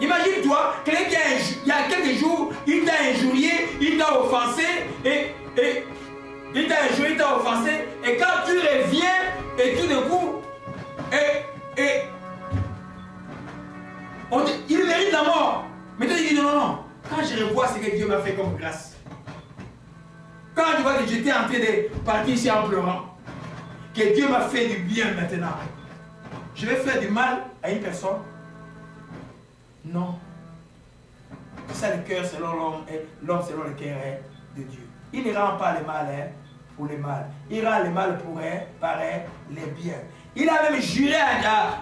Imagine-toi, quelqu'un qui il y a quelques jours, il t'a injurié, il t'a offensé, et il t'a injurié, il t'a offensé, et quand tu reviens, et tout d'un coup, il mérite la mort. Mais toi, tu dis: non. Quand je revois ce que Dieu m'a fait comme grâce, quand je vois que j'étais en train de partir ici en pleurant, que Dieu m'a fait du bien maintenant, je vais faire du mal à une personne? Non. C'est ça le cœur selon l'homme, et l'homme selon le cœur de Dieu. Il ne rend pas le mal pour le mal. Il rend le mal pour les biens. Il a même juré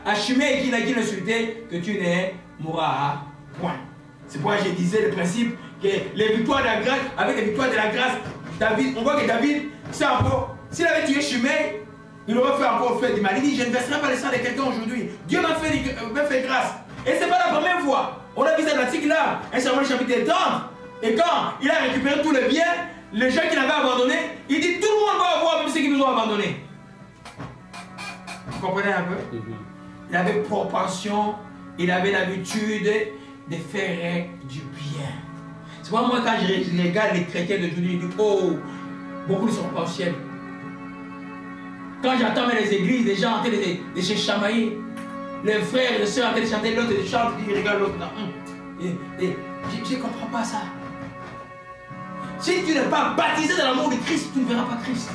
à Shimei qui l'insultait que tu ne mourras point. C'est pourquoi je disais le principe que les victoires de la grâce, avec les victoires de la grâce, David, on voit que David, c'est encore, s'il avait tué Shimei, il aurait fait encore faire du mal. Il dit: Je ne verserai pas le sang de quelqu'un aujourd'hui. Dieu m'a fait grâce. Et ce n'est pas la première fois. On a vu ça dans l'article là, un Samuel chapitre 30. Et quand il a récupéré tous les biens, les gens qui l'avaient abandonné, il dit: Tout le monde va avoir même ceux qui nous ont abandonnés. Vous comprenez un peu? Il avait propension, il avait l'habitude de faire du bien. C'est pourquoi moi, quand je regarde les chrétiens d'aujourd'hui, je dis: Oh, beaucoup ne sont pas au ciel. Quand j'entends les églises, les gens en train de se chamailler, les frères et les soeurs en train de chanter, l'autre chante, il regarde l'autre. Je ne comprends pas ça. Si tu n'es pas baptisé dans l'amour de Christ, tu ne verras pas Christ.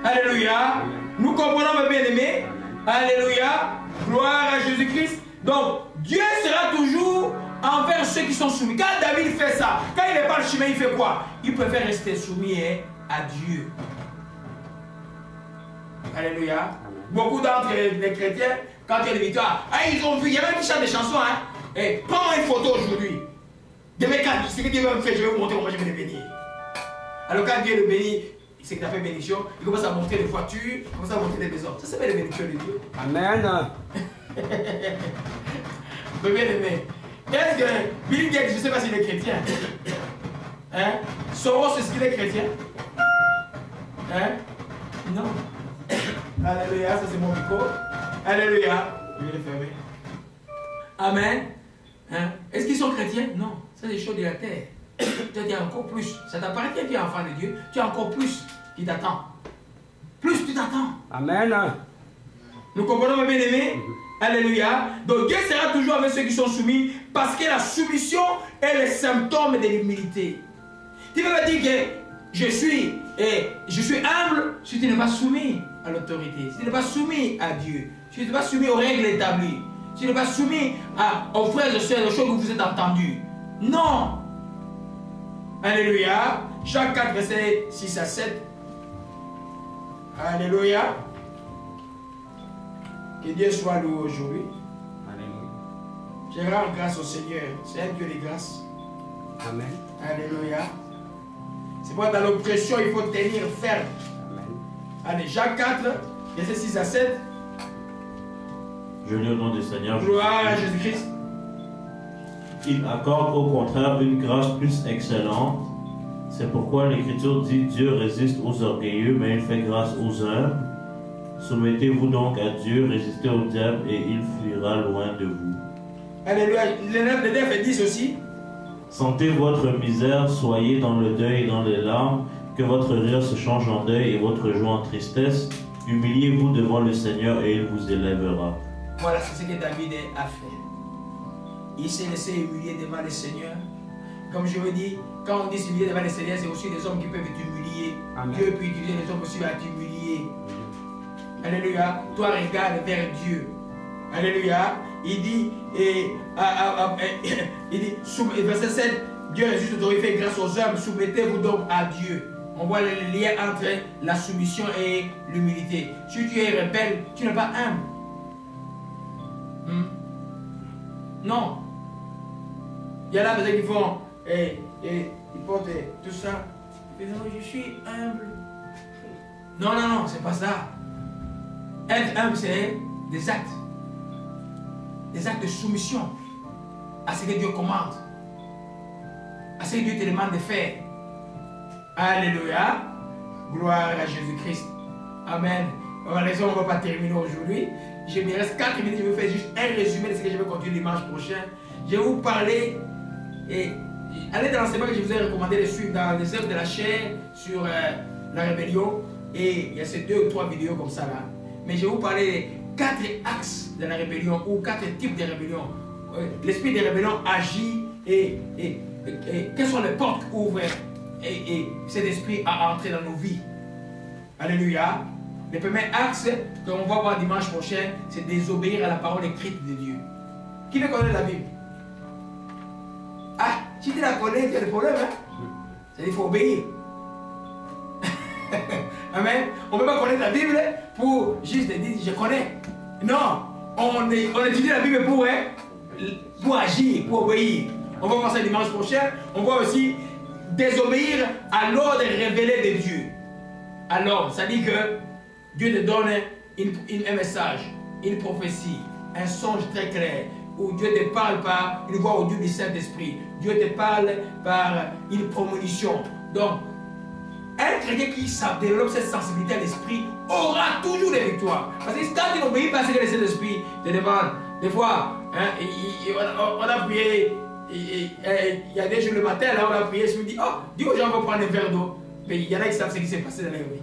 Alléluia. Nous comprenons, mes bien-aimés. Alléluia. Gloire à Jésus-Christ. Donc, Dieu sera toujours envers ceux qui sont soumis. Quand David fait ça, quand il n'est pas le chemin, il fait quoi? Il préfère rester soumis à Dieu. Alléluia. Beaucoup d'entre les chrétiens, quand il y a des victoires, ils ont vu, il y a même qui chantent des chansons. Et prends une photo aujourd'hui. Demain, quand ce que Dieu va me faire, je vais vous montrer comment je vais le bénir. Alors quand Dieu le bénit, c'est qu'il a fait bénédiction, il commence à montrer des voitures, il commence à montrer des maisons. Ça s'appelle la bénédiction de Dieu. Amen. Mais bien aimé, est-ce que Bill Gates, je ne sais pas s'il est chrétien. Soros, est-ce qu'il est chrétien? Non. Alléluia, ça c'est mon micro. Alléluia. Je vais le fermer. Amen. Est-ce qu'ils sont chrétiens? Non. Ça c'est des choses de la terre. Toi, tu as encore plus. Ça t'appartient, tu es enfant de Dieu. Tu as encore plus qui t'attend. Plus tu t'attends. Amen. Nous comprenons, mes bien-aimés? Alléluia. Donc Dieu sera toujours avec ceux qui sont soumis parce que la soumission est le symptôme de l'humilité. Tu peux me dire que je suis humble si tu n'es pas soumis à l'autorité, si tu n'es pas soumis à Dieu, si tu n'es pas soumis aux règles établies, si tu n'es pas soumis aux frères et sœurs, aux choses que vous êtes entendus. Non. Alléluia. Jacques 4, versets 6 à 7. Alléluia. Que Dieu soit loué aujourd'hui. Alléluia. Je rends grâce au Seigneur. C'est un Dieu de grâce. Amen. Alléluia. C'est pourquoi dans l'oppression, il faut tenir ferme. Amen. Allez, Jacques 4, versets 6 à 7. Je lis au nom du Seigneur. Gloire à Jésus-Christ. Il accorde au contraire une grâce plus excellente. C'est pourquoi l'Écriture dit Dieu résiste aux orgueilleux, mais il fait grâce aux humbles. Soumettez-vous donc à Dieu, résistez au diable et il fuira loin de vous. Alléluia. Le 9 et 10 aussi. Sentez votre misère, soyez dans le deuil et dans les larmes, que votre rire se change en deuil et votre joie en tristesse. Humiliez-vous devant le Seigneur et il vous élèvera. Voilà, c'est ce que David a fait. Il s'est laissé humilier devant le Seigneur. Comme je vous dis, quand on dit s'humilier devant le Seigneur, c'est aussi des hommes qui peuvent t'humilier. Dieu peut utiliser les hommes aussi à t'humilier. Alléluia. Toi, regarde vers Dieu. Alléluia. Il dit, verset 7, Dieu résiste aux horrifiés grâce aux hommes. Soumettez-vous donc à Dieu. On voit le lien entre la soumission et l'humilité. Si tu es rebelle, tu n'es pas humble. Non. Il y en a peut-être qui font, ils portent tout ça. Ils disent, non, je suis humble. Non, non, non, c'est pas ça. Être humble, c'est des actes. Des actes de soumission à ce que Dieu commande. À ce que Dieu te demande de faire. Alléluia. Gloire à Jésus-Christ. Amen. On va ne va pas terminer aujourd'hui. Je me reste 4 minutes. Je vais faire juste un résumé de ce que je vais continuer dimanche prochain. Je vais vous parler. Et allez dans l'enseignement que je vous ai recommandé de suivre dans les œuvres de la chair sur la rébellion. Et il y a ces 2 ou 3 vidéos comme ça là. Mais je vais vous parler des 4 axes de la rébellion ou 4 types de rébellion. L'esprit de rébellion agit et quelles sont les portes qui ouvrent et cet esprit à entrer dans nos vies. Alléluia. Le premier axe qu'on va voir dimanche prochain, c'est désobéir à la parole écrite de Dieu. Qui veut connaître la Bible? Ah, si tu la connais, tu as des problèmes. C'est-à-dire qu'il faut obéir. Amen. On ne peut pas connaître la Bible pour juste dire je connais. Non, on étudie la Bible pour agir, pour obéir. On va voir ça dimanche prochain. On va aussi désobéir à l'ordre révélé de Dieu. À l'ordre, ça dit que Dieu te donne un message, une prophétie, un songe très clair, où Dieu te parle par une voix audible du Saint-Esprit. Dieu te parle par une prémonition. Donc, un chrétien qui développe cette sensibilité à l'esprit aura toujours des victoires. Parce que quand tu n'obéis pas à ce que le Saint-Esprit te demande, des fois, on a prié, il y a des jours le matin, là on a prié, je me dis, oh, dis aux gens, on va prendre un verre d'eau. Mais il y en a qui savent ce qui s'est passé dans leur vie.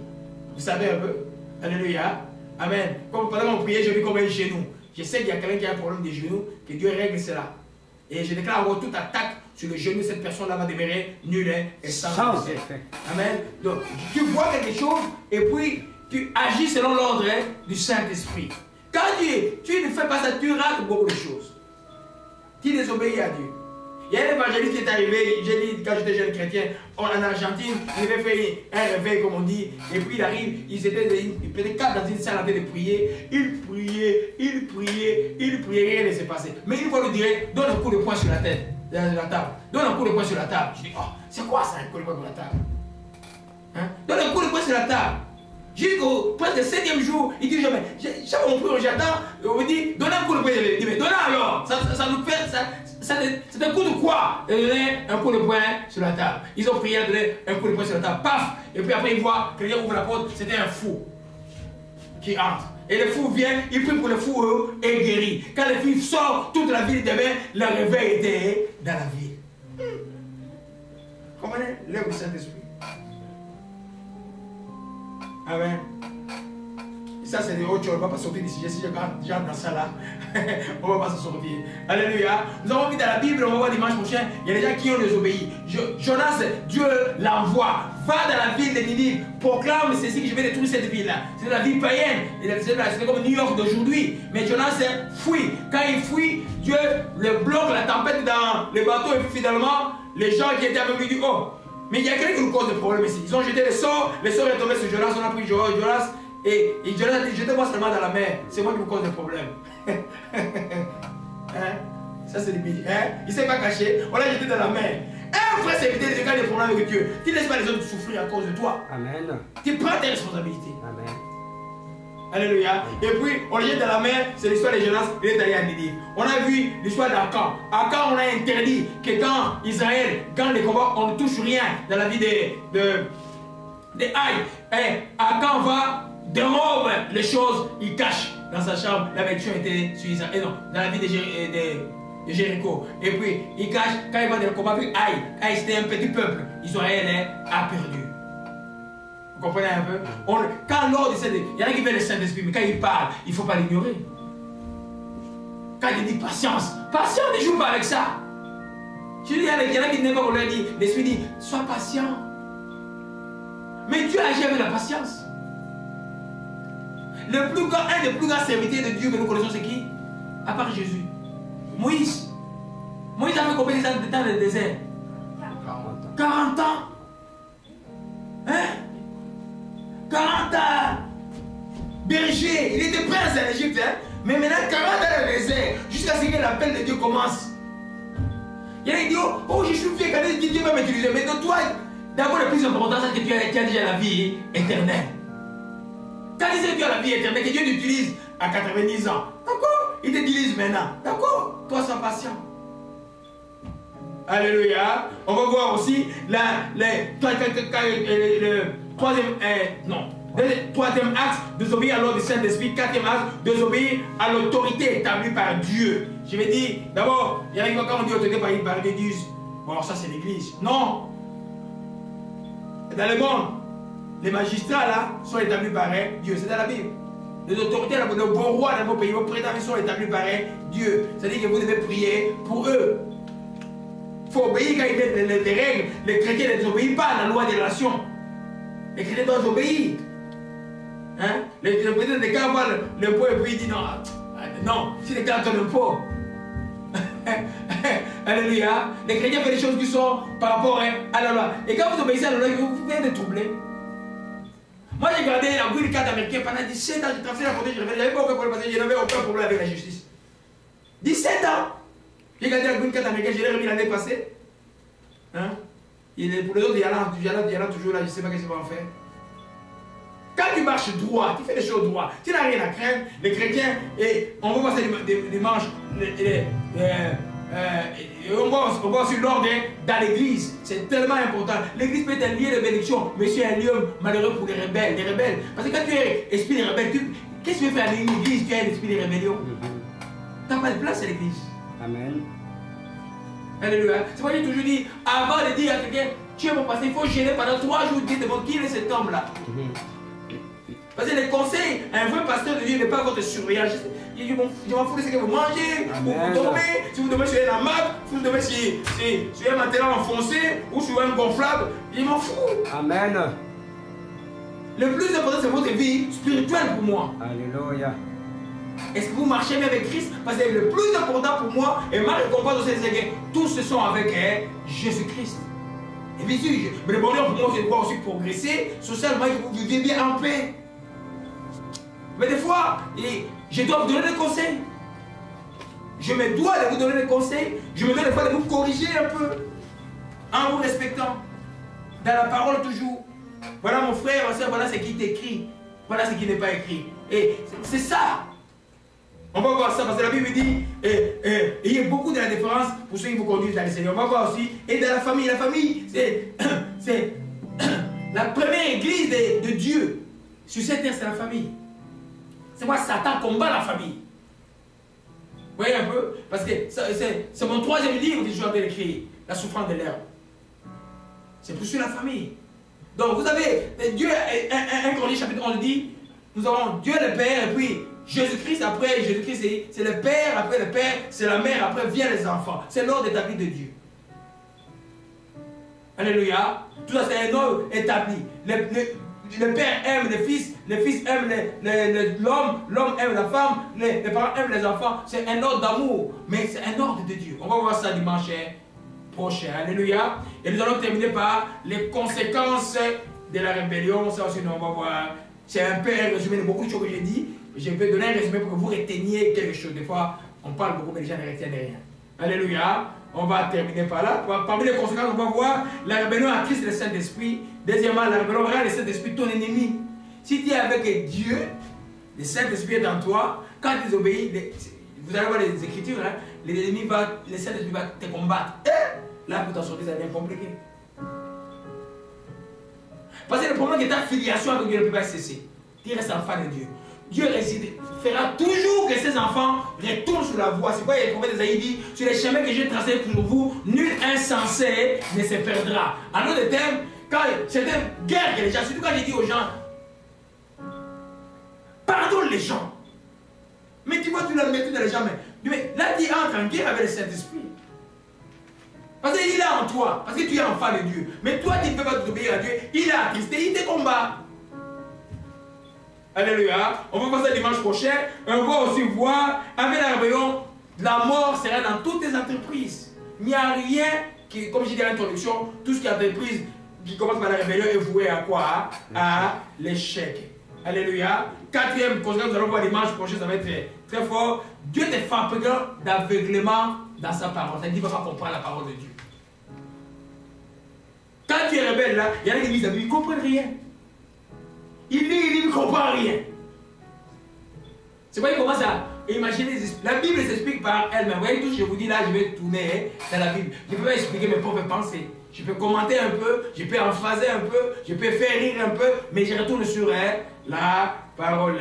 Vous savez un peu? Alléluia. Amen. Comme pendant qu'on priait, j'ai vu comme un genou. Je sais qu'il y a quelqu'un qui a un problème de genou, que Dieu règle cela. Et je déclare avoir toute attaque sur le genou, cette personne-là va demeurer nulle et sans effet. Amen. Donc, tu vois quelque chose, et puis tu agis selon l'ordre du Saint-Esprit. Quand tu ne fais pas ça, tu rates beaucoup de choses. Tu désobéis à Dieu. Il y a un évangéliste qui est arrivé, j'ai dit quand j'étais jeune chrétien, en Argentine, il avait fait un réveil comme on dit, et puis il arrive, ils étaient quatre dans une salle en train de prier, il priait, rien ne s'est passé. Mais une fois il dirait, donne un coup de poing sur la tête, sur la table, donne un coup de poing sur la table. Je dis, oh, c'est quoi ça, un coup de poing sur la table? Hein? Donne un coup de poing sur la table. Jusqu'au presque 7e jour, il dit jamais, chaque mon frère, j'attends, on me dit, donne un coup de poing. Il dit, mais donne alors, ça nous fait, c'est un coup de quoi? Il donné un coup de poing sur la table. Ils ont prié, donné un coup de poing sur la table, paf! Et puis après, ils voient que quelqu'un ouvre la porte, c'était un fou qui entre. Et le fou vient, il prie pour le fou et guérit. Quand le fou sort, toute la ville demain, le réveil était dans la ville. Comprenez? L'œuvre du Saint-Esprit. Amen. Ça, c'est des autres choses. On ne va pas sortir d'ici. Si je rentre dans ça là, on ne va pas se sortir. Alléluia. Nous avons vu dans la Bible, on va voir dimanche prochain, il y a des gens qui ont désobéi. Jonas, Dieu l'envoie. Va dans la ville de Ninive, proclame ceci que je vais détruire cette ville-là. C'est la ville païenne. C'est comme New York d'aujourd'hui. Mais Jonas fuit. Quand il fuit, Dieu le bloque, la tempête dans le bateau. Et finalement, les gens qui étaient avec lui disent, oh, mais il y a quelqu'un qui nous cause des problèmes ici. Ils ont jeté le sort est tombé sur Jonas, on a pris Jonas. Et Jonas dit, jetez-moi seulement dans la mer, c'est moi qui vous cause des problèmes. Hein? Ça c'est le billet. Hein? Il ne s'est pas caché, on l'a jeté dans la mer. Un vrai serviteur de des problèmes avec Dieu. Tu ne laisses pas les autres souffrir à cause de toi. Amen. Tu prends tes responsabilités. Amen. Alléluia. Et puis on le jette dans la mer, c'est l'histoire de Jonas, il est allé à Ninive. On a vu l'histoire d'Akan. Akan, on a interdit que quand Israël gagne les combats, on ne touche rien dans la vie des Haïs. Et Akan va dérobe les choses, il cache dans sa chambre. La malédiction était sur Israël. Et non, dans la vie de Jéricho. Et puis, il cache, quand il va dans le combat avec Haï, c'était un petit peuple. Israël a perdu. Vous comprenez un peu? Quand l'ordre descend, il y en a qui veulent le Saint-Esprit, mais quand il parle, il ne faut pas l'ignorer. Quand il dit patience, ne joue pas avec ça. Je dis, il y en a qui n'aiment pas qu'on leur dit, l'Esprit dit, sois patient. Mais Dieu agit avec la patience. Un des plus grands serviteurs de Dieu que nous connaissons, c'est qui? À part Jésus. Moïse. Moïse a fait combien de temps dans le désert? 40 ans. Hein? 40 ans. Berger. Il était prince en Égypte. Hein? Mais maintenant, 40 ans dans le désert. Jusqu'à ce que l'appel de Dieu commence. Il y a des gens qui disent, oh, je suis fier quand Dieu va m'utiliser. Mais toi, d'abord, le plus important, c'est que tu as déjà la vie éternelle. Quand il dit que tu as la vie éternelle, que Dieu t'utilise à 90 ans, d'accord? Il t'utilise maintenant, d'accord? Toi, sois patient. Alléluia. On va voir aussi le troisième axe, désobéir à l'ordre du Saint-Esprit. Quatrième axe, désobéir à l'autorité établie par Dieu. Je vais dire, d'abord, il y a quand on dit autorité par Dieu, ils disent, bon, ça c'est l'église. Non. Dans le monde, les magistrats là sont établis par Dieu, c'est dans la Bible. Les autorités, le bon roi dans vos pays, vos présidents sont établis par Dieu. C'est-à-dire que vous devez prier pour eux. Il faut obéir quand ils mettent des règles. Les chrétiens ne désobéissent pas à la loi des nations. Les chrétiens doivent obéir. Hein? Le président déclare pas l'impôt et puis il dit non, si déclare ton impôt. Alléluia. Les chrétiens font des choses qui sont par rapport à la loi. Et quand vous obéissez à la loi, vous venez de troubler. Moi j'ai gardé la green card américaine pendant 17 ans, j'ai traversé la frontière, je n'avais pas aucun problème parce que je n'avais aucun problème avec la justice. 17 ans. J'ai gardé la green card américaine, je l'ai remis l'année passée. Hein? Pour les autres, il y en a toujours là, je ne sais pas ce qu'ils vont en faire. Quand tu marches droit, tu fais les choses droit, tu n'as rien à craindre. Les chrétiens, et on va passer des manches, on va sur l'ordre dans l'église. C'est tellement important. L'église peut être un lieu de bénédiction, mais c'est un lieu malheureux pour les rebelles. Parce que quand tu es esprit de rebelle, qu'est-ce que tu fais à l'église? Tu as un esprit de rébellion. Tu n'as pas de place à l'église. Amen. Alléluia. C'est pourquoi j'ai toujours dit, avant de dire à quelqu'un, tu es mon pasteur, il faut gêner pendant 3 jours, dire devant qui est cet homme-là. Parce que les conseils, un vrai pasteur de Dieu n'est pas votre surveillant. Je m'en fous de ce que vous mangez, où vous dormez, si vous dormez sur un hamac, si vous dormez sur un matelas enfoncé ou sur un gonflable, je m'en fous. Amen. Le plus important, c'est votre vie spirituelle pour moi. Alléluia. Est-ce que vous marchez bien avec Christ? Parce que le plus important pour moi, et ma récompense aussi, c'est que tous se sont avec Jésus-Christ. Et bien sûr, mais le bonheur pour moi, c'est de pouvoir aussi progresser socialement et que vous viviez bien en paix. Mais des fois, je dois vous donner des conseils. Je me dois de vous donner des conseils. Je me dois des fois de vous corriger un peu. En vous respectant. Dans la parole toujours. Voilà mon frère, ma soeur, voilà ce qui est écrit. Voilà ce qui n'est pas écrit. Et c'est ça. On va voir ça parce que la Bible dit, il y a beaucoup de la différence pour ceux qui vous conduisent dans le Seigneur. On va voir aussi, et dans la famille. La famille, c'est la première église de Dieu. Sur cette terre, c'est la famille. C'est moi, Satan combat la famille. Vous voyez un peu? Parce que c'est mon troisième livre que je suis en train d'écrire, La souffrance de l'herbe. C'est pour sur la famille. Donc vous avez, Dieu, 1 Corinthiens chapitre 11 dit, nous avons Dieu le Père et puis Jésus-Christ, après Jésus-Christ c'est le Père, après le Père c'est la mère, après viennent les enfants. C'est l'ordre établi de Dieu. Alléluia. Tout ça c'est un ordre établi. Le Père aime le Fils aime l'homme, l'homme aime la femme, les parents aiment les enfants. C'est un ordre d'amour, mais c'est un ordre de Dieu. On va voir ça dimanche prochain. Alléluia. Et nous allons terminer par les conséquences de la rébellion. Ça aussi, nous on va voir. C'est un peu un résumé de beaucoup de choses que j'ai dit. Je vais donner un résumé pour que vous reteniez quelque chose. Des fois, on parle beaucoup, mais les gens ne retiennent rien. Alléluia. On va terminer par là. Parmi les conséquences, on va voir la rébellion attriste le Saint-Esprit. Deuxièmement, la rébellion rend le Saint-Esprit ton ennemi. Si tu es avec Dieu, le Saint-Esprit est en toi. Quand tu désobéis, vous allez voir les Écritures, hein, le Saint-Esprit va te combattre. Et là, pour t'en sortir, ça devient compliqué. Parce que le problème est que ta filiation avec Dieu ne peut pas cesser. Tu restes enfant de Dieu. Dieu fera toujours que ses enfants retournent sur la voie. C'est pourquoi le prophète Isaïe dit, sur les chemins que j'ai tracés pour vous, nul insensé ne se perdra. En d'autres termes, quand c'est une guerre que les gens, surtout quand j'ai dit aux gens, pardonne les gens. Mais tu vois, tu l'as mis dans les gens. Mais là, tu entres en guerre avec le Saint-Esprit. Parce qu'il est en toi, parce que tu es enfant de Dieu. Mais toi, tu ne peux pas t'obéir à Dieu. Il a attristé, il te combat. Alléluia. On va voir ça dimanche prochain. On va aussi voir, avec la rébellion, la mort sera dans toutes tes entreprises. Il n'y a rien qui, comme j'ai dit à l'introduction, tout ce qui est entreprise qui commence par la rébellion est voué à quoi? À l'échec. Alléluia. Quatrième conséquence, nous allons voir dimanche prochain, ça va être très fort. Dieu te frappera d'aveuglement dans sa parole. Ça dit qu'il ne va pas comprendre la parole de Dieu. Quand tu es rebelle là, il y en a qui disent, ils ne comprennent rien. Il ne comprend rien. C'est pourquoi il commence à imaginer. La Bible s'explique par elle-même. Vous voyez, tout ce que je vous dis là, je vais tourner dans la Bible. Je ne peux pas expliquer mes propres pensées. Je peux commenter un peu, je peux emphaser un peu, je peux faire rire un peu, mais je retourne sur la parole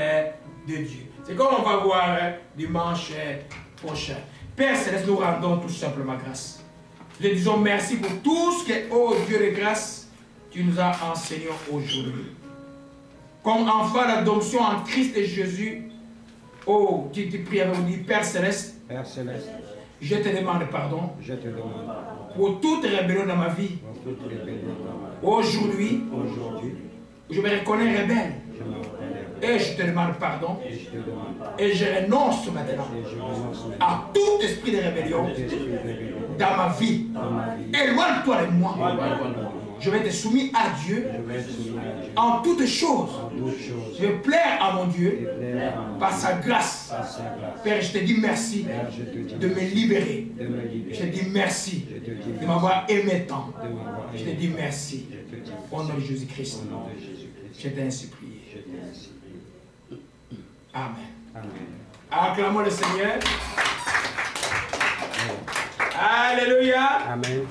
de Dieu. C'est comme on va voir dimanche prochain. Père Céleste, nous rendons tout simplement grâce. Nous te disons merci pour tout ce que, oh Dieu de grâce, tu nous as enseigné aujourd'hui. Comme enfant d'adoption en Christ et Jésus, oh, tu pries avec nous, Père Céleste, je te demande pardon pour toute rébellion dans ma vie. Aujourd'hui, je me reconnais rebelle. Et je te demande pardon. Et je renonce maintenant à tout esprit de rébellion dans ma vie. Éloigne-toi de moi. Je vais te soumettre à Dieu en toutes choses. Je vais plaire à mon Dieu par sa grâce. Père, je te dis merci de me libérer. Je te dis merci de m'avoir aimé tant. Je te dis merci au nom de Jésus-Christ. Je t'ai ainsi prié. Amen. Acclamons le Seigneur. Alléluia. Amen.